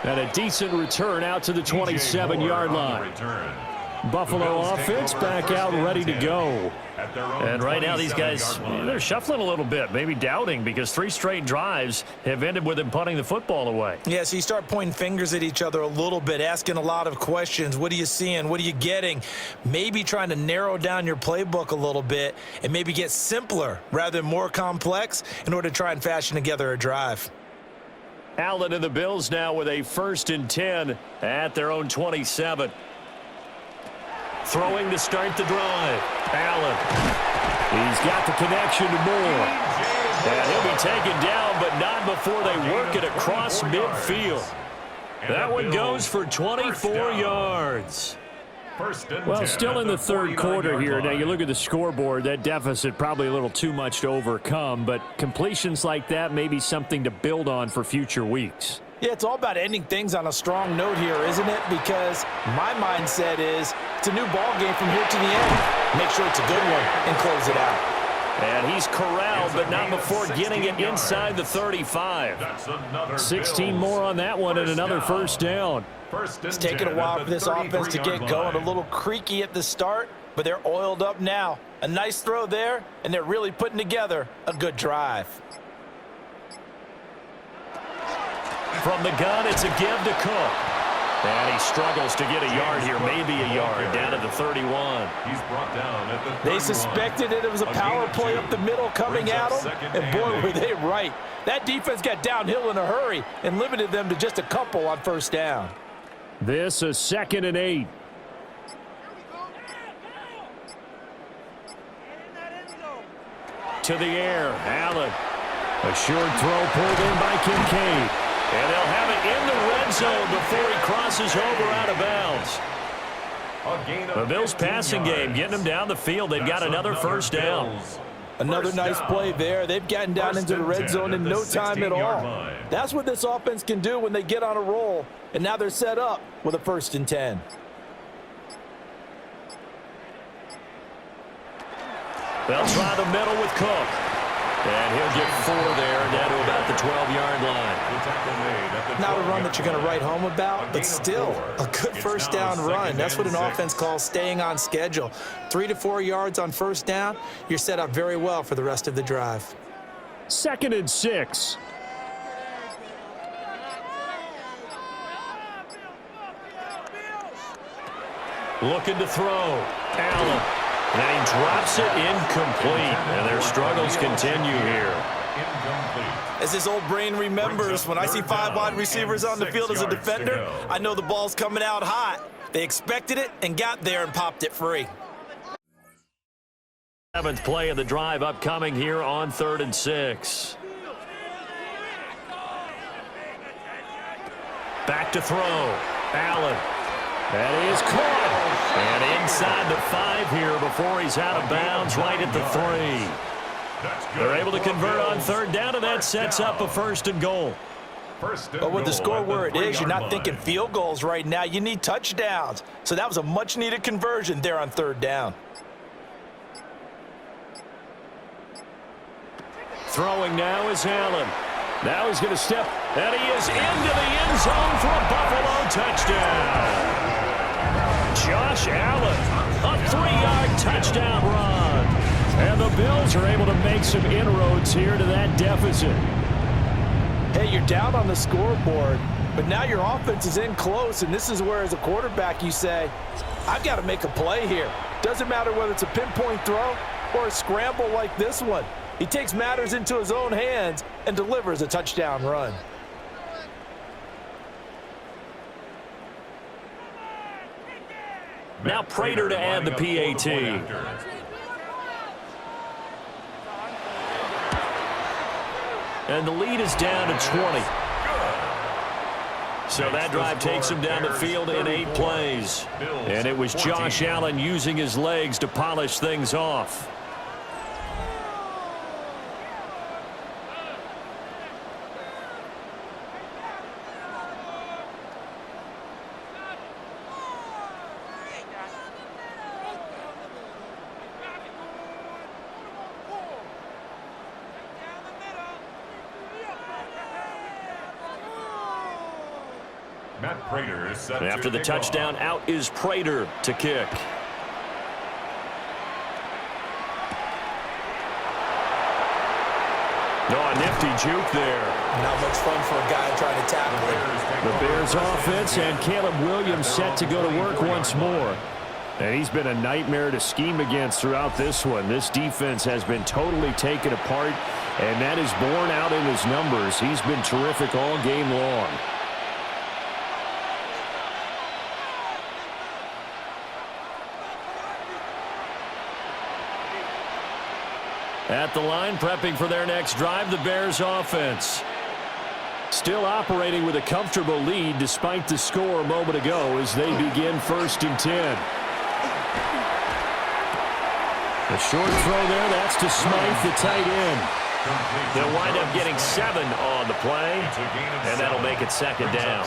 And a decent return out to the 27-yard line. Buffalo offense back out ready to go. And right now these guys, they're shuffling a little bit, maybe doubting, because 3 straight drives have ended with them punting the football away. Yeah, so you start pointing fingers at each other a little bit, asking a lot of questions. What are you seeing? What are you getting? Maybe trying to narrow down your playbook a little bit and maybe get simpler rather than more complex in order to try and fashion together a drive. Allen and the Bills now with a 1st and 10 at their own 27. Throwing to start the drive. Allen. He's got the connection to Moore. And he'll be taken down, but not before they work it across midfield. That one goes for 24 yards. Well, still in the third quarter here. Now, you look at the scoreboard, that deficit probably a little too much to overcome, but completions like that may be something to build on for future weeks. Yeah, it's all about ending things on a strong note here, isn't it? Because my mindset is it's a new ball game from here to the end. Make sure it's a good one and close it out. And he's corralled, but not before getting it inside the 35. 16 more on that one and another first down. It's taken a while for this offense to get going. A little creaky at the start, but they're oiled up now. A nice throw there, and they're really putting together a good drive. From the gun, it's a give to Cook. And he struggles to get a yard here, maybe a yard, down at the 31. He's brought down at the 31. They suspected it was a power play up the middle coming at them, and boy, were they right. That defense got downhill in a hurry and limited them to just a couple on first down. This is 2nd and 8. To the air, Allen. A short throw pulled in by Kincaid. And they'll have it in the red zone before he crosses over out of bounds. The Bills passing game, getting them down the field. They've got another first down. Another nice play there. They've gotten down into the red zone in no time at all. That's what this offense can do when they get on a roll. And now they're set up with a 1st and 10. They'll try the middle with Cook. And he'll get 4 there, down to about the 12-yard line. Not a run that you're going to write home about, but still a good first down run. That's what an offense calls staying on schedule. 3 to 4 yards on first down, you're set up very well for the rest of the drive. 2nd and 6. Looking to throw. Allen. And he drops it incomplete. And their struggles continue here. As his old brain remembers, when I see 5 wide receivers on the field as a defender, I know the ball's coming out hot. They expected it and got there and popped it free. 7th play of the drive upcoming here on 3rd and 6. Back to throw. Allen. That is caught. And inside the 5 here before he's out of bounds, right at the 3. They're able to convert on 3rd down, and that sets up a 1st and goal. But with the score where it is, you're not thinking field goals right now. You need touchdowns. So that was a much-needed conversion there on 3rd down. Throwing now is Allen. Now he's going to step, and he is into the end zone for a Buffalo touchdown. Josh Allen, a 3-yard touchdown run. And the Bills are able to make some inroads here to that deficit. Hey, you're down on the scoreboard, but now your offense is in close, and this is where, as a quarterback, you say, I've got to make a play here. Doesn't matter whether it's a pinpoint throw or a scramble like this one. He takes matters into his own hands and delivers a touchdown run. Now Prater to add the PAT. And the lead is down to 20. So that drive takes him down the field in 8 plays. And it was Josh Allen using his legs to polish things off. After the touchdown, out is Prater to kick. Oh, a nifty juke there. Not much fun for a guy trying to tackle it. The Bears offense and Caleb Williams set to go to work once more. And he's been a nightmare to scheme against throughout this one. This defense has been totally taken apart, and that is borne out in his numbers. He's been terrific all game long. At the line, prepping for their next drive, the Bears offense. Still operating with a comfortable lead despite the score a moment ago as they begin 1st and 10. A short throw there, that's to Smythe, the tight end. They'll wind up getting 7 on the play, and that'll make it 2nd down.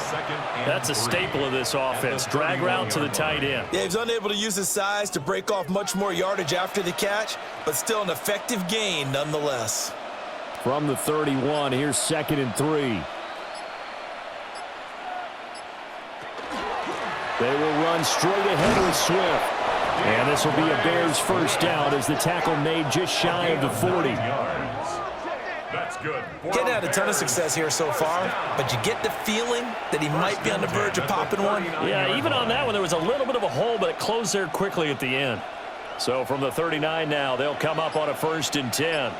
That's a staple of this offense. Drag route to the tight end. Yeah, he's unable to use his size to break off much more yardage after the catch, but still an effective gain nonetheless. From the 31, here's 2nd and 3. They will run straight ahead with Swift. And this will be a Bears 1st down as the tackle made just shy of the 40. That's good. Getting had a ton of success here so far, but you get the feeling that he might be on the verge of popping one. Yeah, even on that one, there was a little bit of a hole, but it closed there quickly at the end. So from the 39 now, they'll come up on a 1st and 10.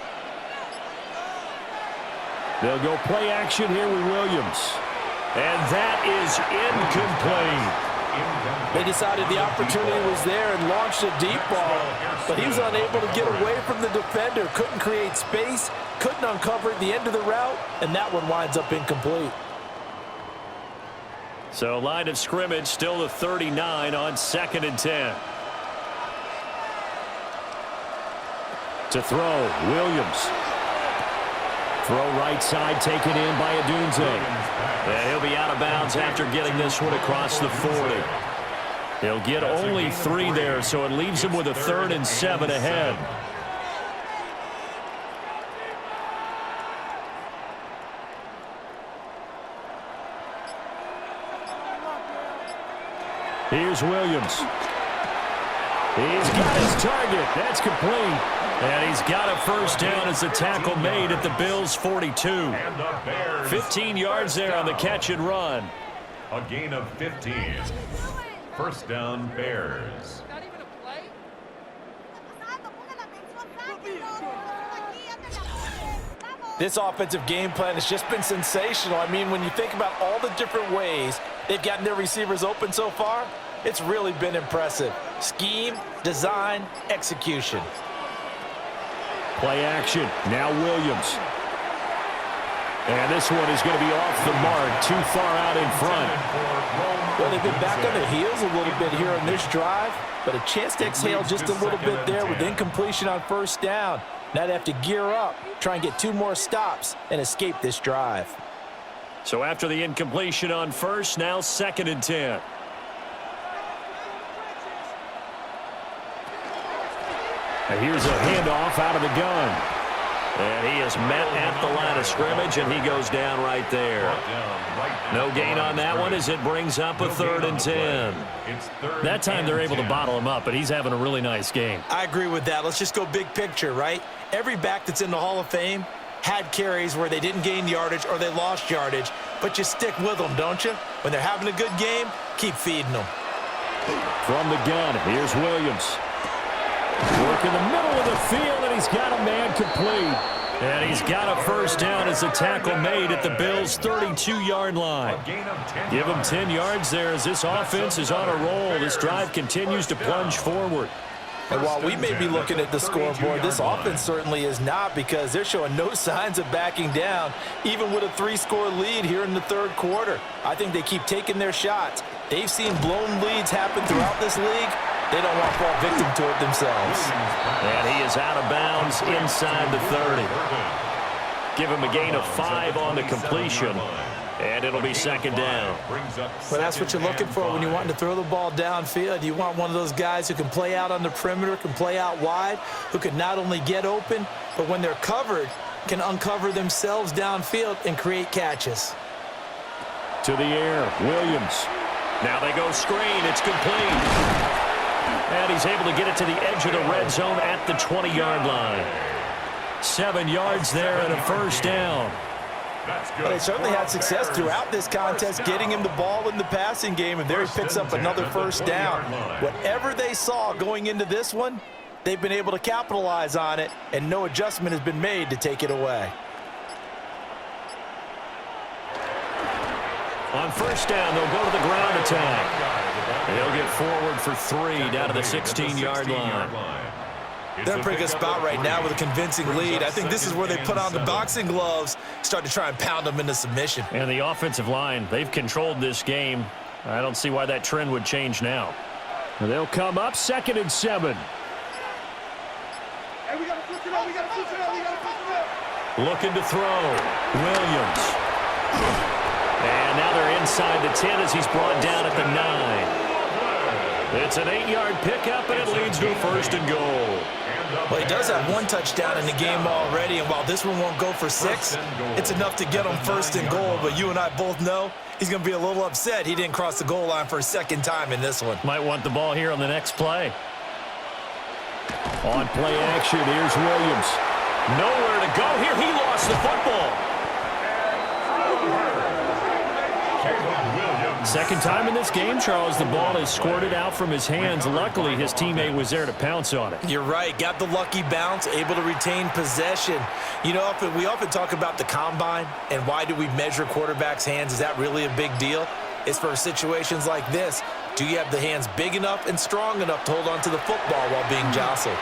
They'll go play action here with Williams. And that is incomplete. They decided the opportunity was there and launched a deep ball, but he was unable to get away from the defender, couldn't create space, couldn't uncover at the end of the route, and that one winds up incomplete. So line of scrimmage, still the 39 on 2nd and 10. To throw, Williams. Throw right side, taken in by Adunze. And he'll be out of bounds after getting this one across the 40. He'll get only 3 there, so it leaves him with a 3rd and 7 ahead. Here's Williams. He's got his target. That's complete. And he's got a 1st down as the tackle made at the Bills' 42. 15 yards there on the catch and run. A gain of 15. 1st down, Bears. This offensive game plan has just been sensational. I mean, when you think about all the different ways they've gotten their receivers open so far, it's really been impressive. Scheme, design, execution. Play action. Now Williams. And this one is going to be off the mark, too far out in front. Well, they've been back on their heels a little bit here on this drive, but a chance to exhale just a little bit there with incompletion on 1st down. Now they have to gear up, try and get 2 more stops, and escape this drive. So after the incompletion on first, now 2nd and 10. And here's a handoff out of the gun. And he is met at the line of scrimmage, and he goes down right there. No gain on that one as it brings up a 3rd and 10. That time they're able to bottle him up, but he's having a really nice game. I agree with that. Let's just go big picture, right? Every back that's in the Hall of Fame had carries where they didn't gain yardage or they lost yardage, but you stick with them, don't you? When they're having a good game, keep feeding them. From the gun, here's Williams. Work in the middle of the field, and he's got a man complete. And he's got a first down as the tackle made at the Bills' 32-yard line. Give him 10 yards there as this offense is on a roll. This drive continues to plunge forward. And while we may be looking at the scoreboard, this offense certainly is not, because they're showing no signs of backing down, even with a 3-score lead here in the 3rd quarter. I think they keep taking their shots. They've seen blown leads happen throughout this league. They don't want to fall victim to it themselves. And he is out of bounds inside the 30. Give him a gain of 5 on the completion. And it'll be 2nd down. Well, that's what you're looking for when you're wanting to throw the ball downfield. You want one of those guys who can play out on the perimeter, can play out wide, who can not only get open, but when they're covered, can uncover themselves downfield and create catches. To the air, Williams. Now they go screen. It's complete. And he's able to get it to the edge of the red zone at the 20-yard line. 7 yards there and a first down. Well, they certainly had success throughout this contest getting him the ball in the passing game, and there he picks up another first down. Whatever they saw going into this one, they've been able to capitalize on it, and no adjustment has been made to take it away. On first down, they'll go to the ground attack. He'll get forward for 3 down to the 16-yard line. They're in a pretty good spot right now with a convincing lead. I think this is where they put on the boxing gloves, start to try and pound them into submission. And the offensive line, they've controlled this game. I don't see why that trend would change now. They'll come up 2nd and 7. Looking to throw. Williams. And now they're inside the 10 as he's brought down at the 9. It's an 8-yard pickup, and it leads to a 1st and goal. Well, he does have 1 touchdown in the game already, and while this one won't go for 6, it's enough to get him 1st and goal. But you and I both know he's going to be a little upset he didn't cross the goal line for a 2nd time in this one. Might want the ball here on the next play. On play action, here's Williams. Nowhere to go here. He lost the football. 2nd time in this game, Charles, the ball is squirted out from his hands. Luckily, his teammate was there to pounce on it. You're right. Got the lucky bounce, able to retain possession. You know, we often talk about the combine and why do we measure quarterbacks' hands. Is that really a big deal? It's for situations like this. Do you have the hands big enough and strong enough to hold on to the football while being jostled?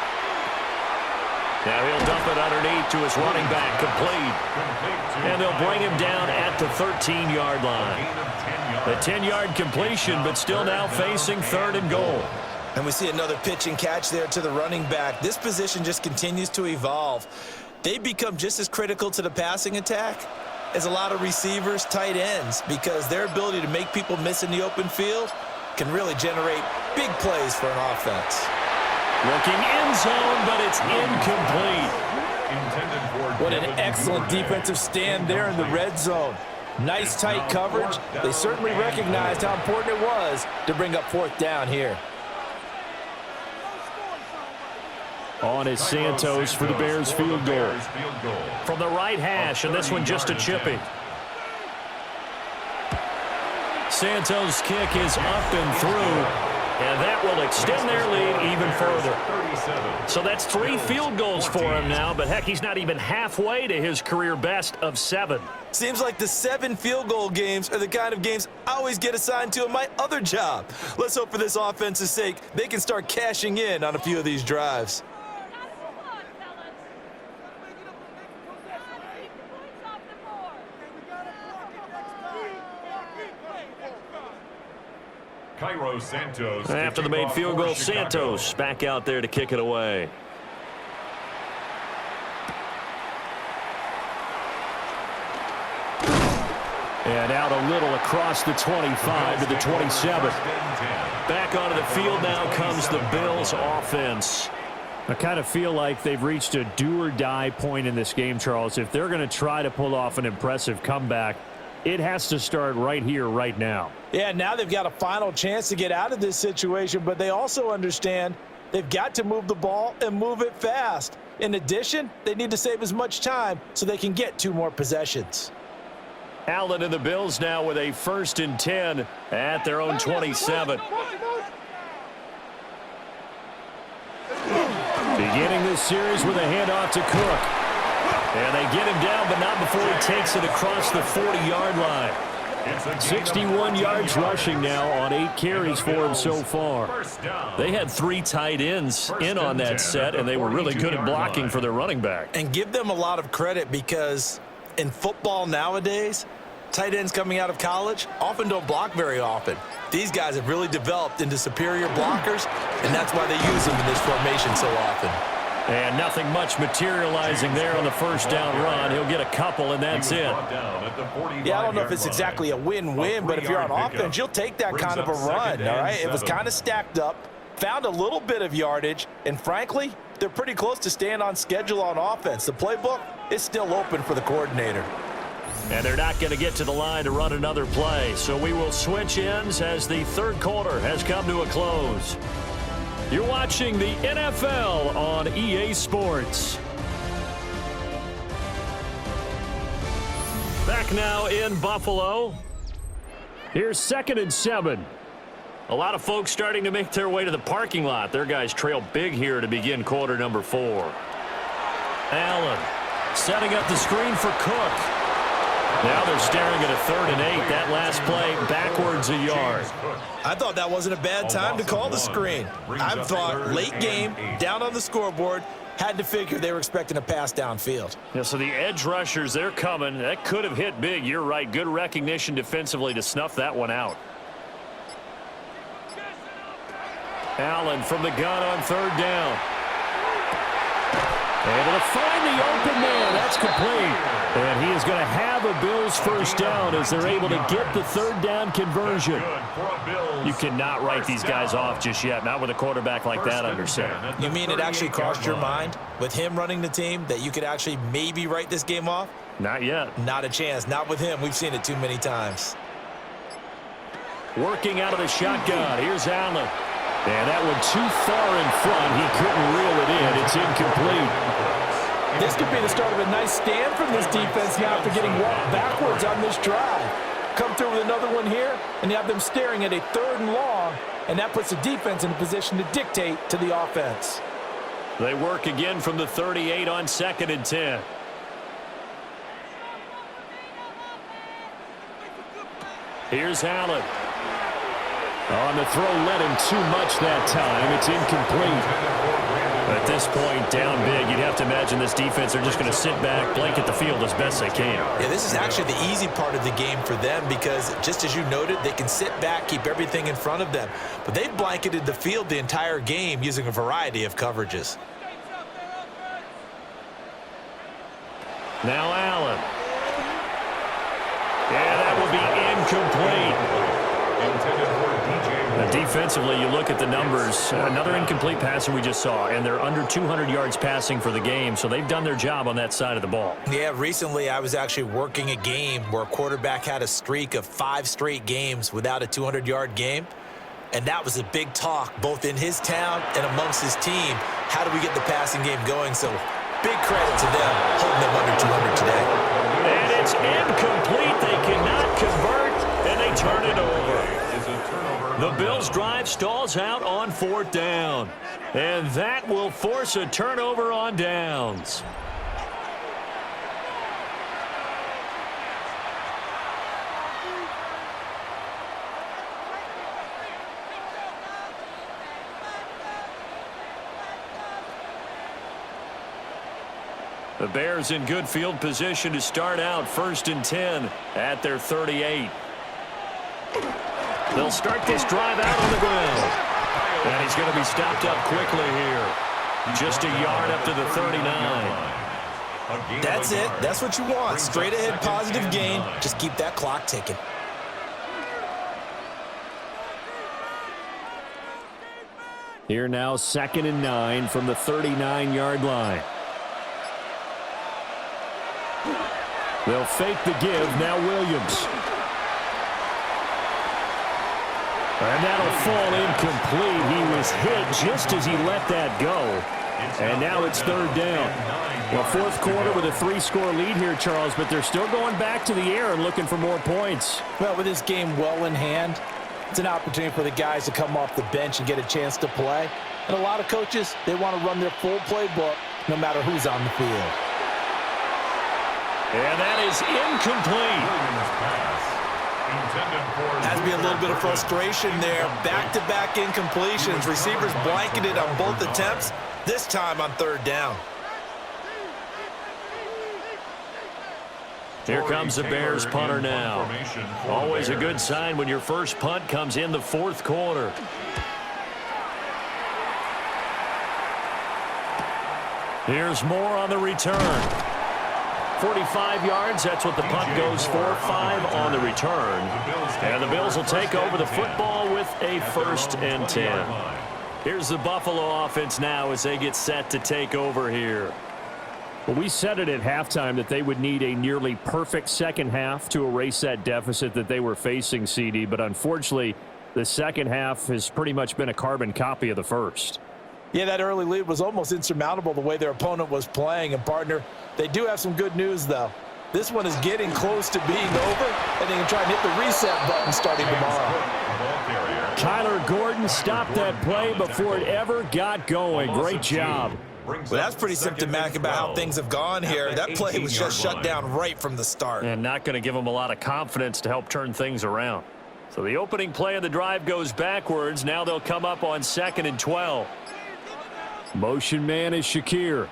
Now he'll dump it underneath to his running back, complete. And they'll bring him down at the 13-yard line. A 10-yard completion, but still now facing 3rd and goal. And we see another pitch and catch there to the running back. This position just continues to evolve. They become just as critical to the passing attack as a lot of receivers, tight ends, because their ability to make people miss in the open field can really generate big plays for an offense. Looking end zone, but it's incomplete. What an excellent defensive stand there in the red zone. Nice tight coverage. They certainly recognized how important it was to bring up 4th down here. On is Santos for the Bears field goal. From the right hash, and this one just a chippy. Santos' kick is up and through. And that will extend their lead even further. So that's 3 field goals for him now, but heck, he's not even halfway to his career best of 7. Seems like the 7 field goal games are the kind of games I always get assigned to in my other job. Let's hope for this offense's sake they can start cashing in on a few of these drives. After the made field goal, Santos back out there to kick it away. And out a little across the 25 to the 27. Back onto the field now comes the Bills offense. I kind of feel like they've reached a do-or-die point in this game, Charles. If they're going to try to pull off an impressive comeback, it has to start right here, right now. Yeah, now they've got a final chance to get out of this situation, but they also understand they've got to move the ball and move it fast. In addition, they need to save as much time so they can get 2 more possessions. Allen and the Bills now with a 1st and 10 at their own 27. Beginning this series with a handoff to Cook. And they get him down, but not before he takes it across the 40-yard line. 61 yards rushing now on 8 carries for him so far. They had 3 tight ends in on that set, and they were really good at blocking for their running back. And give them a lot of credit because in football nowadays, tight ends coming out of college often don't block very often. These guys have really developed into superior blockers, and that's why they use them in this formation so often. And nothing much materializing there on the 1st down run. He'll get a couple, and that's it. Yeah, I don't know if it's exactly a win-win, but if you're on offense, you'll take that kind of a run, all right? It was kind of stacked up, found a little bit of yardage, and frankly, they're pretty close to staying on schedule on offense. The playbook is still open for the coordinator. And they're not going to get to the line to run another play, so we will switch ends as the 3rd quarter has come to a close. You're watching the NFL on EA Sports. Back now in Buffalo. Here's 2nd and 7. A lot of folks starting to make their way to the parking lot. Their guys trail big here to begin quarter number 4. Allen setting up the screen for Cook. Now they're staring at a 3rd and 8. That last play backwards a yard. I thought that wasn't a bad time to call the screen. I thought late game, down on the scoreboard, had to figure they were expecting a pass downfield. Yeah, so the edge rushers, they're coming. That could have hit big. You're right. Good recognition defensively to snuff that one out. Allen from the gun on 3rd down. Able to find the open man. That's complete. And he is going to have a Bills 1st down as they're able to get the 3rd down conversion. You cannot write these guys off just yet, not with a quarterback like that under center. You mean it actually crossed your mind with him running the team that you could actually maybe write this game off? Not yet. Not a chance. Not with him. We've seen it too many times. Working out of the shotgun. Here's Allen. And that one too far in front. He couldn't reel it in. It's incomplete. This could be the start of a nice stand from this defense now after getting walked backwards on this drive. Come through with another one here, and you have them staring at a 3rd and long, and that puts the defense in a position to dictate to the offense. They work again from the 38 on 2nd and 10. Here's Allen. On the throw, led him too much that time. It's incomplete. At this point, down big, you'd have to imagine this defense are just going to sit back, blanket the field as best they can. Yeah, this is actually the easy part of the game for them because, just as you noted, they can sit back, keep everything in front of them. But they've blanketed the field the entire game using a variety of coverages. Now Allen. Yeah, that will be incomplete. Now defensively, you look at the numbers. Another incomplete passer we just saw, and they're under 200 yards passing for the game, so they've done their job on that side of the ball. Yeah, recently I was actually working a game where a quarterback had a streak of 5 straight games without a 200-yard game, and that was a big talk both in his town and amongst his team. How do we get the passing game going? So big credit to them holding them under 200 today. And it's incomplete. They cannot convert, and they turn it over. The Bills' drive stalls out on 4th down. And that will force a turnover on downs. The Bears in good field position to start out 1st and 10 at their 38. They'll start this drive out on the ground. And he's going to be stopped up quickly here. Just a yard up to the 39. That's it. That's what you want. Straight ahead positive gain. Just keep that clock ticking. Here now, 2nd and 9 from the 39-yard line. They'll fake the give. Now Williams. And that'll fall incomplete. He was hit just as he let that go. And now it's 3rd down. Well, 4th quarter with a 3-score lead here, Charles, but they're still going back to the air and looking for more points. Well, with this game well in hand, it's an opportunity for the guys to come off the bench and get a chance to play. And a lot of coaches, they want to run their full playbook no matter who's on the field. And that is incomplete. Has to be a little bit of frustration there. Back-to-back incompletions. Receivers blanketed on both attempts, this time on 3rd down. Here comes the Bears punter now. Always a good sign when your first punt comes in the 4th quarter. Here's more on the return. 45 yards, that's what the punt goes for. 5 on the return. And the Bills will take over the football with a 1st and 10. Here's the Buffalo offense now as they get set to take over here. Well, we said it at halftime that they would need a nearly perfect second half to erase that deficit that they were facing, CD. But unfortunately, the second half has pretty much been a carbon copy of the first. Yeah, that early lead was almost insurmountable the way their opponent was playing. And, partner, they do have some good news, though. This one is getting close to being over, and they can try and hit the reset button starting tomorrow. Kyler Gordon stopped that play before it ever got going. Great job. Well, that's pretty symptomatic about how things have gone here. That play was just shut down right from the start. And not going to give them a lot of confidence to help turn things around. So the opening play of the drive goes backwards. Now they'll come up on 2nd and 12. Motion man is Shakir.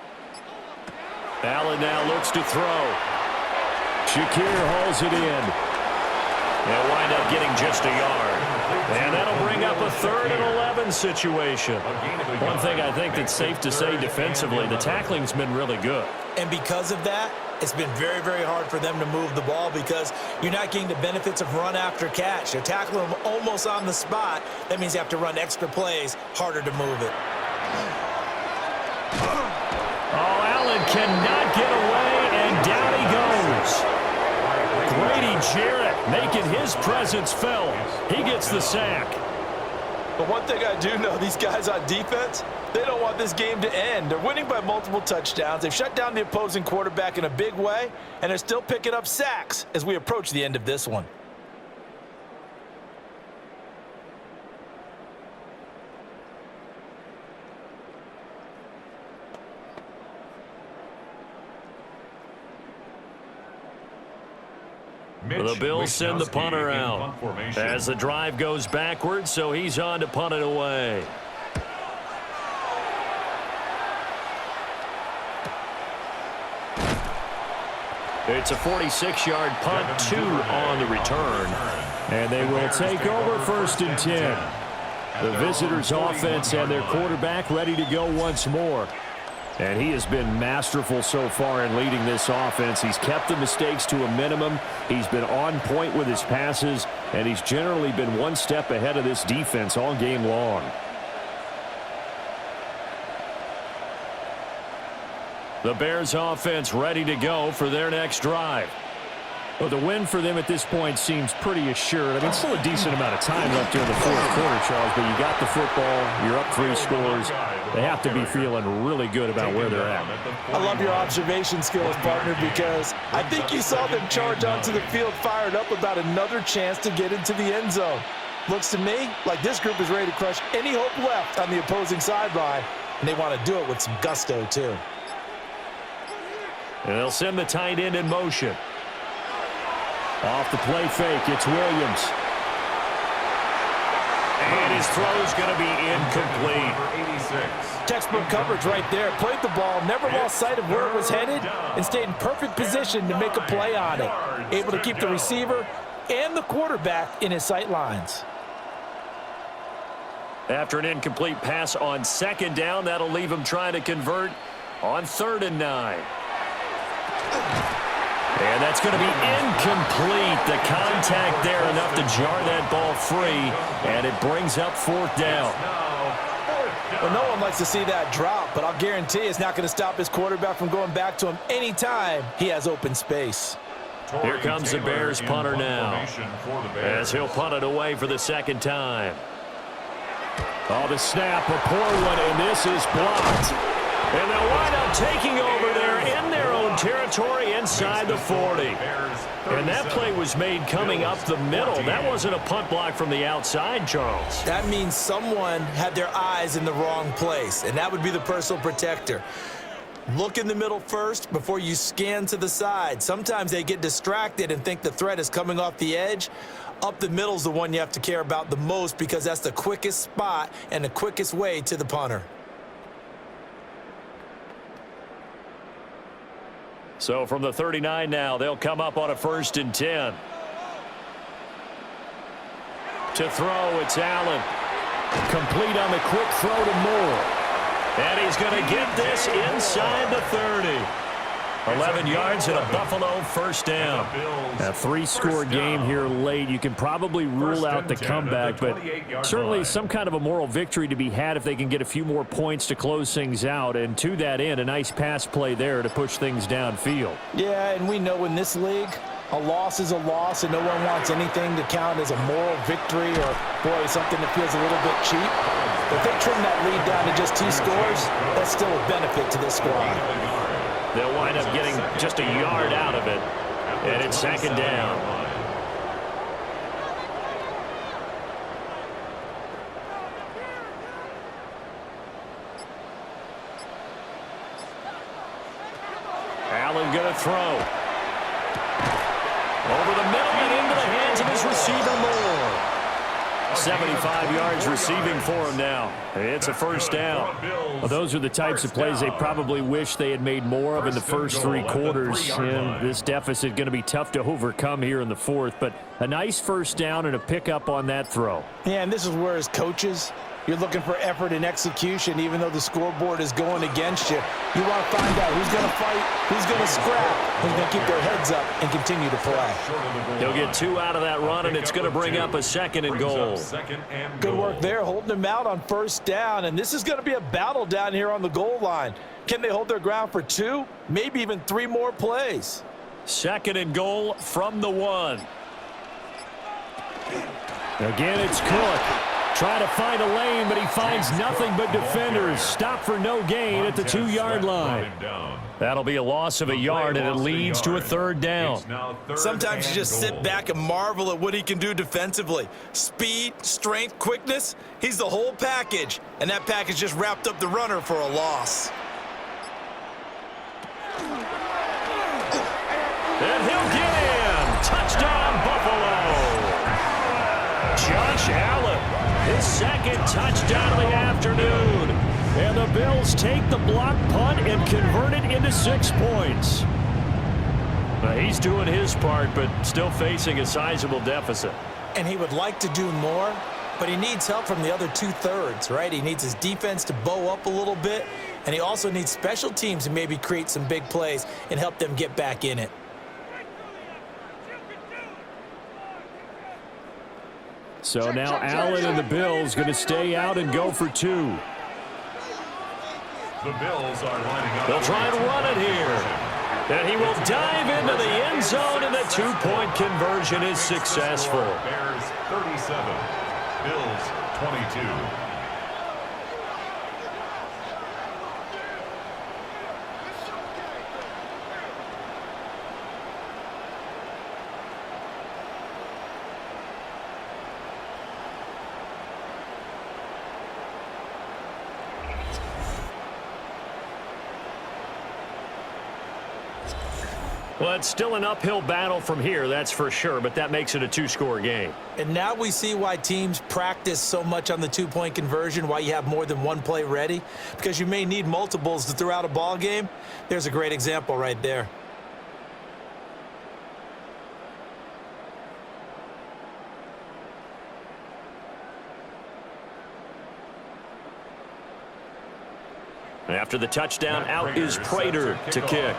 Allen now looks to throw. Shakir hauls it in. They'll wind up getting just a yard. And that'll bring up a 3rd and 11 situation. One thing I think that's safe to say defensively, the tackling's been really good. And because of that, it's been very, very hard for them to move the ball because you're not getting the benefits of run after catch. You're tackling them almost on the spot. That means you have to run extra plays, harder to move it. Oh, Allen cannot get away, and down he goes. Grady Jarrett making his presence felt. He gets the sack. But one thing I do know, these guys on defense, they don't want this game to end. They're winning by multiple touchdowns. They've shut down the opposing quarterback in a big way, and they're still picking up sacks as we approach the end of this one. The Bills send the punter out as the drive goes backwards, so he's on to punt it away. It's a 46-yard punt, 2 on the return, and they will take over 1st and 10. The visitors' offense and their quarterback ready to go once more. And he has been masterful so far in leading this offense. He's kept the mistakes to a minimum. He's been on point with his passes, and he's generally been one step ahead of this defense all game long. The Bears offense ready to go for their next drive. Well, the win for them at this point seems pretty assured. I mean, still a decent amount of time left here in the 4th quarter, Charles, but you got the football, you're up 3 scores. They have to be feeling really good about where they're at. I love your observation skills, partner, because I think you saw them charge onto the field fired up about another chance to get into the end zone. Looks to me like this group is ready to crush any hope left on the opposing sideline, and they want to do it with some gusto, too. And they'll send the tight end in motion. Off the play fake, it's Williams. And his throw's going to be incomplete. Textbook coverage right there. Played the ball, never lost sight of where it was headed, and stayed in perfect position to make a play on it. Able to keep the receiver and the quarterback in his sight lines. After an incomplete pass on 2nd down, that'll leave him trying to convert on 3rd and 9. And that's going to be incomplete. The contact there enough to jar that ball free, and it brings up 4th down. Well, no one likes to see that drop, but I'll guarantee it's not going to stop his quarterback from going back to him anytime he has open space. Here comes the Bears punter now, as he'll punt it away for the 2nd time. Oh, the snap, a poor one, and this is blocked. And they'll wind up taking over there in their own territory inside the 40. And that play was made coming up the middle. That wasn't a punt block from the outside, Charles. That means someone had their eyes in the wrong place, and that would be the personal protector. Look in the middle first before you scan to the side. Sometimes they get distracted and think the threat is coming off the edge. Up the middle is the one you have to care about the most because that's the quickest spot and the quickest way to the punter. So from the 39 now, they'll come up on a 1st and 10. To throw, it's Allen. Complete on the quick throw to Moore. And he's going to get this inside the 30. 11 yards and a Buffalo 1st down. A 3-score game here late. You can probably rule out the comeback, but certainly some kind of a moral victory to be had if they can get a few more points to close things out. And to that end, a nice pass play there to push things downfield. Yeah, and we know in this league, a loss is a loss, and no one wants anything to count as a moral victory or, boy, something that feels a little bit cheap. But if they trim that lead down to just 2 scores, that's still a benefit to this squad. They'll wind up getting just a yard out of it, and it's 2nd down. Allen going to throw. Over the middle and into the hands of his receiver, Moore. 75 yards receiving for him now. It's a 1st down. Well, those are the types of plays they probably wish they had made more of in the first 3 quarters. And this deficit going to be tough to overcome here in the 4th. But a nice 1st down and a pickup on that throw. Yeah, and this is where as coaches, you're looking for effort and execution, even though the scoreboard is going against you. You want to find out who's going to fight, who's going to scrap, who's going to keep their heads up and continue to play. They'll get 2 out of that run, and it's going to bring up a 2nd and goal. Good work there, holding them out on 1st down, and this is going to be a battle down here on the goal line. Can they hold their ground for 2, maybe even 3 more plays? 2nd and goal from the 1. Again, it's Cook. Trying to find a lane, but he finds nothing but defenders. Stop for no gain at the 2-yard line. That'll be a loss of a yard, and it leads to a 3rd down. Sometimes you just sit back and marvel at what he can do defensively. Speed, strength, quickness, he's the whole package. And that package just wrapped up the runner for a loss. And he'll get in. Touchdown, Buffalo. Josh Allen. His 2nd touchdown of the afternoon. And the Bills take the block punt and convert it into 6 points. He's doing his part, but still facing a sizable deficit. And he would like to do more, but he needs help from the other 2/3, right? He needs his defense to bow up a little bit, and he also needs special teams to maybe create some big plays and help them get back in it. So now Allen and the Bills going to stay out and go for 2. The Bills are lining up. They'll try and run it here. And he will dive into the end zone, and the 2-point conversion is successful. Bears 37, Bills 22. Well, it's still an uphill battle from here, that's for sure, but that makes it a 2-score game. And now we see why teams practice so much on the 2-point conversion, why you have more than one play ready, because you may need multiples to throw out a ball game. There's a great example right there. After the touchdown, out is Prater to kick.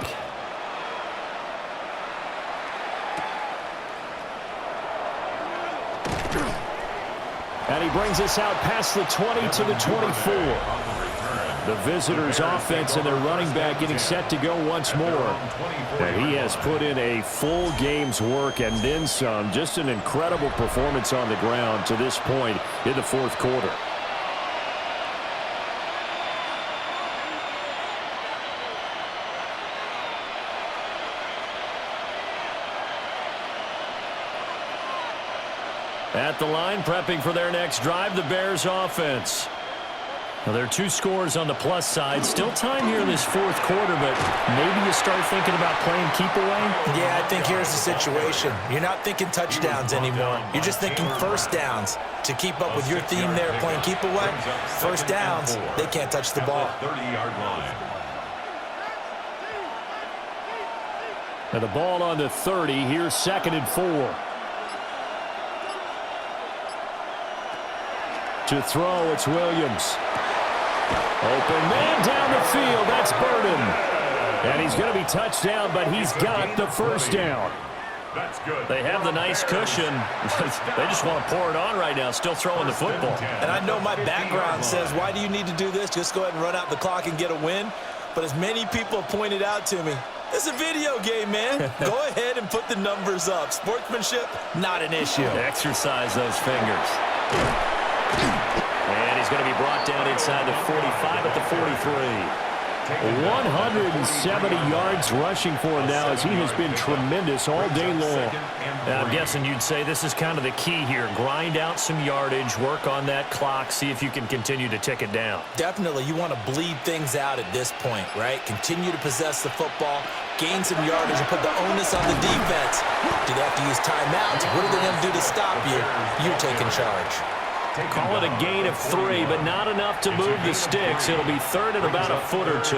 And he brings us out past the 20 to the 24. The visitors' offense and their running back getting set to go once more. And he has put in a full game's work and then some. Just an incredible performance on the ground to this point in the fourth quarter. At the line, prepping for their next drive, the Bears offense. Well, there are 2 scores on the plus side. Still time here in this fourth quarter, but maybe you start thinking about playing keep away? Yeah, I think here's the situation. You're not thinking touchdowns anymore. You're just thinking first downs. To keep up with your theme there, playing keep away, first downs, they can't touch the ball. 30-yard line. And the ball on the 30. Here's 2nd and 4. To throw, it's Williams. Open man down the field. That's Burden. And he's going to be touched down, but he's got the first down. That's good. They have the nice cushion. They just want to pour it on right now, still throwing the football. And I know my background says, why do you need to do this? Just go ahead and run out the clock and get a win. But as many people have pointed out to me, it's a video game, man. Go ahead and put the numbers up. Sportsmanship, not an issue. Exercise those fingers. And he's going to be brought down inside the 45 at the 43. 170 yards rushing for him now as he has been tremendous all day long. Now, I'm guessing you'd say this is kind of the key here. Grind out some yardage, work on that clock, see if you can continue to tick it down. Definitely, you want to bleed things out at this point, right? Continue to possess the football, gain some yardage, and put the onus on the defense. Do they have to use timeouts? What are they going to do to stop you? You're taking charge. Call it a gain of 3, but not enough to move the sticks. It'll be 3rd and about a foot or 2.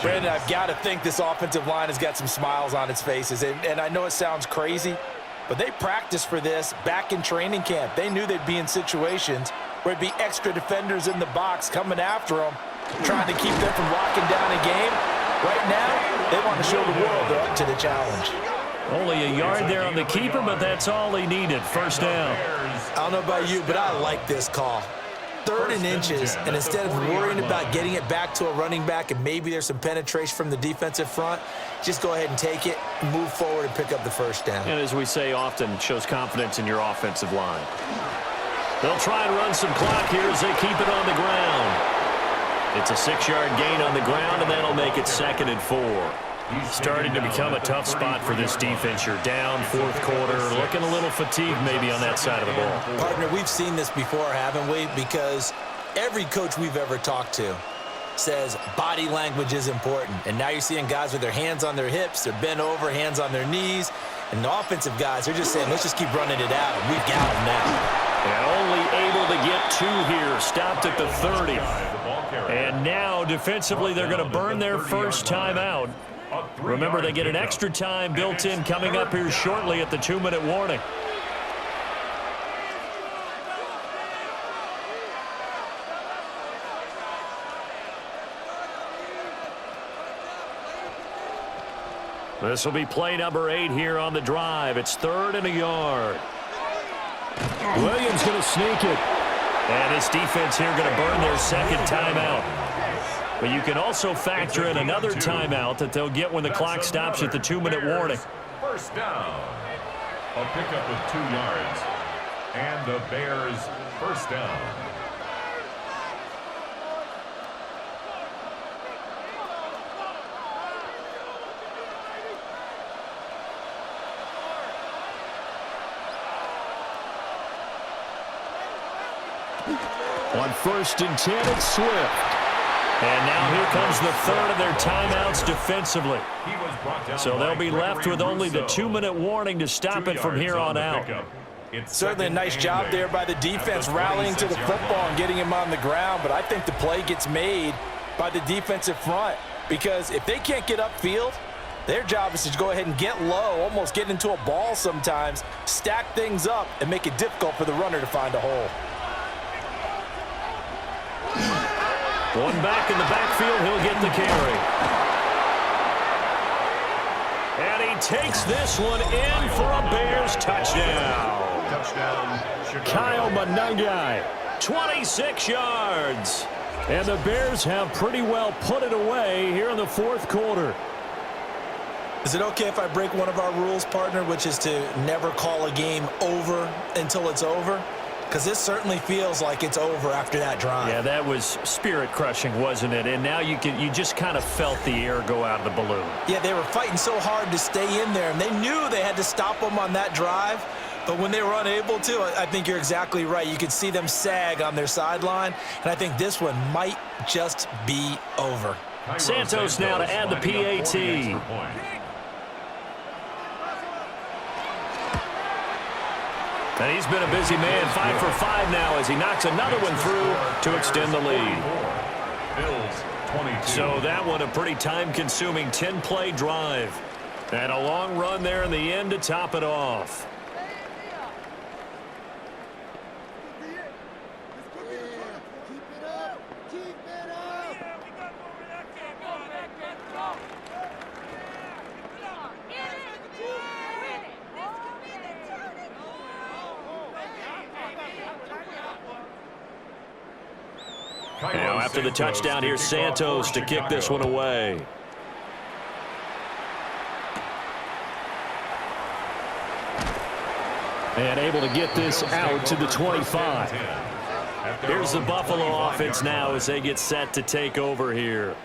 Brandon, I've got to think this offensive line has got some smiles on its faces. And I know it sounds crazy, but they practiced for this back in training camp. They knew they'd be in situations where it'd be extra defenders in the box coming after them, trying to keep them from locking down a game. Right now, they want to show the world they're up to the challenge. Only a yard there on the keeper, but that's all he needed. First down. I don't know about you, but I like this call. 3rd and inches, and instead of worrying about getting it back to a running back and maybe there's some penetration from the defensive front, just go ahead and take it, move forward, and pick up the first down. And as we say often, shows confidence in your offensive line. They'll try and run some clock here as they keep it on the ground. It's a 6-yard gain on the ground, and that'll make it 2nd and 4. Starting to become a tough spot for this defense. You're down, fourth quarter, looking a little fatigued maybe on that side of the ball. Partner, we've seen this before, haven't we? Because every coach we've ever talked to says body language is important. And now you're seeing guys with their hands on their hips, they're bent over, hands on their knees. And the offensive guys, they're just saying, let's just keep running it out. And we've got them now. And only able to get 2 here. Stopped at the 30. And now, defensively, they're going to burn their first timeout. Remember, they get an extra time built in coming up here shortly at the 2-minute warning. This will be play number 8 here on the drive. It's 3rd and a yard. Williams going to sneak it. And his defense here going to burn their second timeout. But you can also factor in another timeout that they'll get when the clock stops at the 2-minute warning. First down. A pickup of 2 yards. And the Bears first down. On 1st and 10, it's Swift. And now here comes the 3rd of their timeouts defensively. So they'll be left with only the 2-minute warning to stop it from here on out. Certainly a nice job there by the defense rallying to the football and getting him on the ground, but I think the play gets made by the defensive front because if they can't get upfield, their job is to go ahead and get low, almost get into a ball sometimes, stack things up, and make it difficult for the runner to find a hole. One back in the backfield, he'll get the carry. And he he takes this one in for a Bears touchdown. Touchdown, Chicago. Kyle Monangai, 26 yards. And the Bears have pretty well put it away here in the fourth quarter. Is it okay if I break one of our rules, partner, which is to never call a game over until it's over? Because this certainly feels like it's over after that drive. Yeah, that was spirit-crushing, wasn't it? And now you just kind of felt the air go out of the balloon. Yeah, they were fighting so hard to stay in there, and they knew they had to stop them on that drive. But when they were unable to, I think you're exactly right. You could see them sag on their sideline, and I think this one might just be over. Santos now to add the PAT. And he's been a busy man, 5 for 5 now as he knocks another one through to extend the lead. So that one a pretty time-consuming 10-play drive. And a long run there in the end to top it off. Now after the touchdown, here's Santos to kick this one away. And able to get this out to the 25. Here's the Buffalo offense now as they get set to take over here.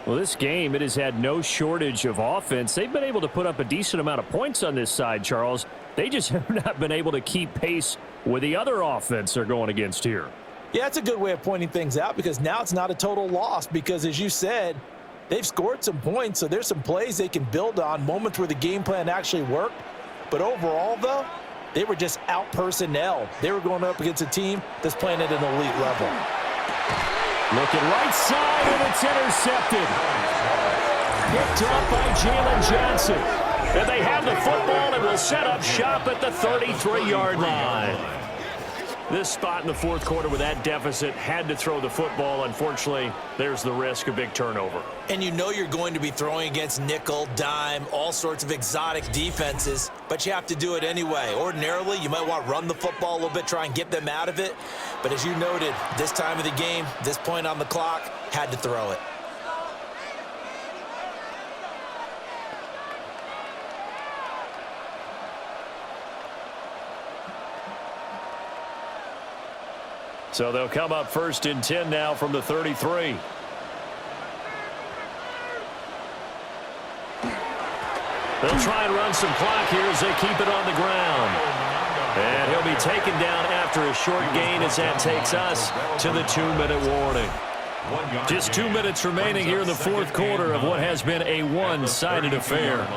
Well, this game, it has had no shortage of offense. They've been able to put up a decent amount of points on this side, Charles. They just have not been able to keep pace with the other offense they're going against here. Yeah, that's a good way of pointing things out because now it's not a total loss because, as you said, they've scored some points, so there's some plays they can build on, moments where the game plan actually worked. But overall, though, they were just out-personnel. They were going up against a team that's playing at an elite level. Looking right side, and it's intercepted. Picked up by Jalen Johnson. And they have the football and will set up shop at the 33-yard line. This spot in the fourth quarter with that deficit had to throw the football. Unfortunately, there's the risk of big turnover. And you know you're going to be throwing against nickel, dime, all sorts of exotic defenses, but you have to do it anyway. Ordinarily, you might want to run the football a little bit, try and get them out of it. But as you noted, this time of the game, this point on the clock, had to throw it. So they'll come up 1st and 10 now from the 33. They'll try and run some clock here as they keep it on the ground. And he'll be taken down after a short gain as that takes us to the 2-minute warning. Just 2 minutes remaining here in the fourth quarter of what has been a one-sided affair.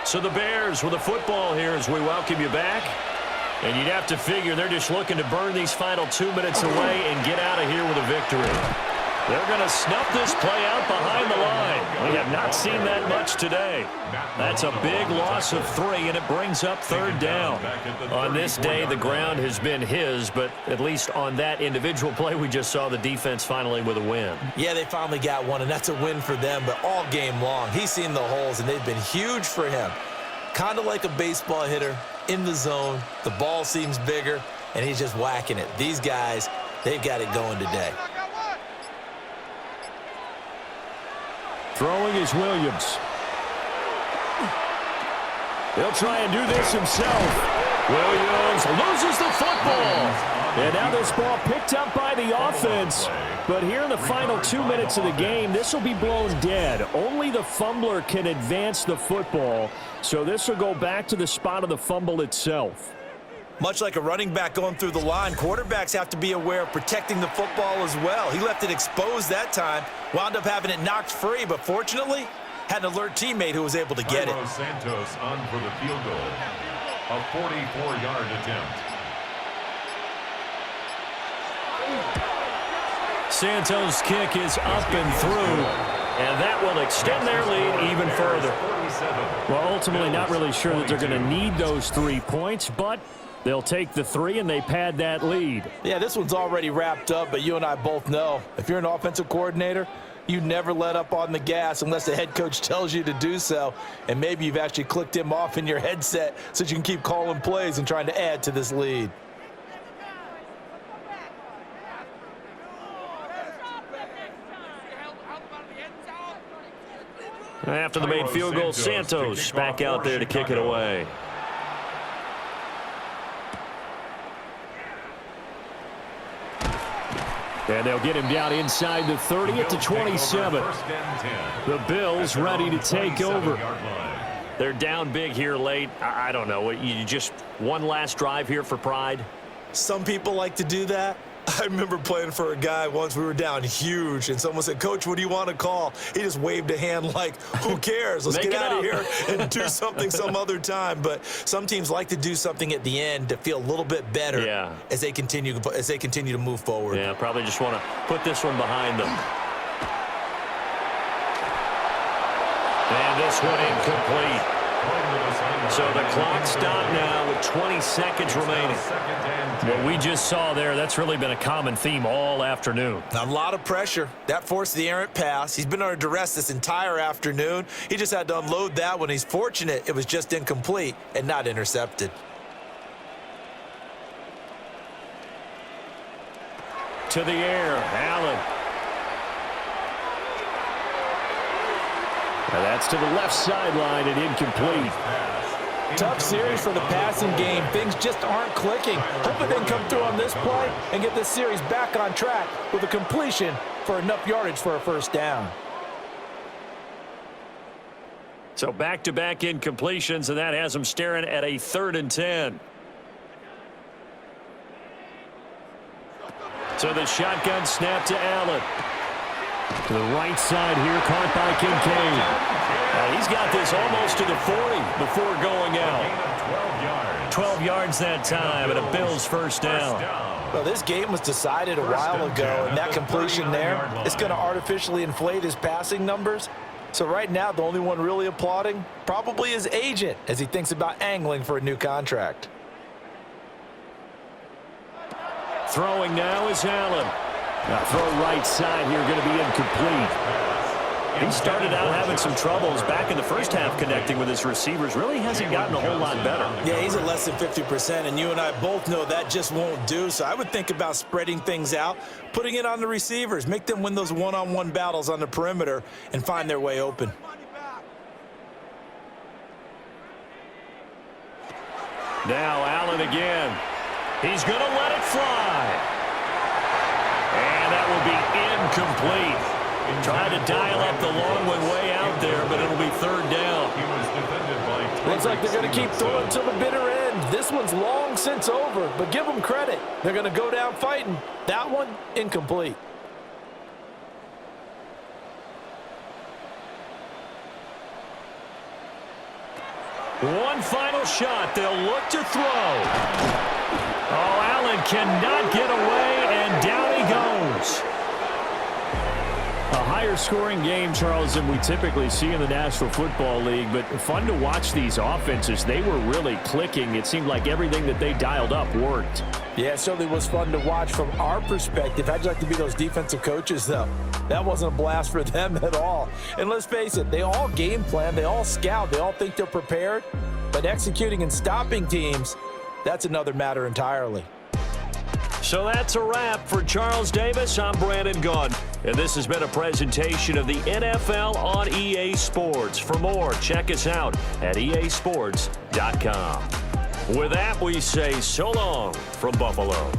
So the Bears with the football here as we welcome you back. And you'd have to figure they're just looking to burn these final 2 minutes away and get out of here with a victory. They're going to snuff this play out behind the line. We have not seen that much today. That's a big loss of 3, and it brings up 3rd down. On this day, the ground has been his, but at least on that individual play, we just saw the defense finally with a win. Yeah, they finally got one, and that's a win for them, but all game long, he's seen the holes, and they've been huge for him. Kind of like a baseball hitter in the zone. The ball seems bigger, and he's just whacking it. These guys, they've got it going today. Throwing is Williams. He'll try and do this himself. Williams loses the football. And now this ball picked up by the offense. But here in the final 2 minutes of the game, this will be blown dead. Only the fumbler can advance the football. So this will go back to the spot of the fumble itself. Much like a running back going through the line, quarterbacks have to be aware of protecting the football as well. He left it exposed that time, wound up having it knocked free, but fortunately, had an alert teammate who was able to get it. Santos on for the field goal. A 44-yard attempt. Santos' kick is up and through, and that will extend their lead even further. Well, ultimately not really sure that they're going to need those 3 points, but they'll take the 3 and they pad that lead. Yeah, this one's already wrapped up, but you and I both know if you're an offensive coordinator, You never let up on the gas unless the head coach tells you to do so. And maybe you've actually clicked him off in your headset so you can keep calling plays and trying to add to this lead. After the made field goal, Santos back out there to kick it away. And they'll get him down inside the 30 at the 27. The Bills ready to take over. They're down big here late. I don't know. You just one last drive here for pride? Some people like to do that. I remember playing for a guy once. We were down huge, and someone said, "Coach, what do you want to call?" He just waved a hand like, who cares? Let's get out of here and do something some other time. But some teams like to do something at the end to feel a little bit better as they continue to move forward. Yeah, probably just want to put this one behind them. And this one incomplete. So the clock stopped now with 20 seconds remaining. What we just saw there, that's really been a common theme all afternoon. A lot of pressure. That forced the errant pass. He's been under duress this entire afternoon. He just had to unload that one. He's fortunate it was just incomplete and not intercepted. To the air, Allen. Now that's to the left sideline and incomplete. Tough series for the passing game. Things just aren't clicking. Hoping they can come through on this play and get this series back on track with a completion for enough yardage for a first down. So back-to-back incompletions, and that has them staring at a 3rd and 10. So the shotgun snap to Allen. To the right side here, caught by Kincaid. He's got this almost to the 40 before going out. 12 yards that time, and a Bills first down. Well, this game was decided a while ago, and that completion there is going to artificially inflate his passing numbers. So right now, the only one really applauding probably his agent as he thinks about angling for a new contract. Throwing now is Allen. Now throw right side here, going to be incomplete. He started out having some troubles back in the first half connecting with his receivers. Really hasn't gotten a whole lot better. Yeah, he's at less than 50%, and you and I both know that just won't do. So I would think about spreading things out, putting it on the receivers, make them win those one-on-one battles on the perimeter and find their way open. Now Allen again. He's going to let it fly. And that will be incomplete. Trying to dial up the long one way out there, but it'll be 3rd down. Looks like they're going to keep throwing to the bitter end. This one's long since over, but give them credit. They're going to go down fighting. That one, incomplete. One final shot. They'll look to throw. Oh, Allen cannot get away, and down he goes. A higher-scoring game, Charles, than we typically see in the National Football League, but fun to watch these offenses. They were really clicking. It seemed like everything that they dialed up worked. Yeah, it certainly was fun to watch from our perspective. How'd you like to be those defensive coaches, though? That wasn't a blast for them at all. And let's face it, they all game plan, they all scout, they all think they're prepared, but executing and stopping teams, that's another matter entirely. So that's a wrap for Charles Davis. I'm Brandon Gunn, and this has been a presentation of the NFL on EA Sports. For more, check us out at easports.com. With that, we say so long from Buffalo.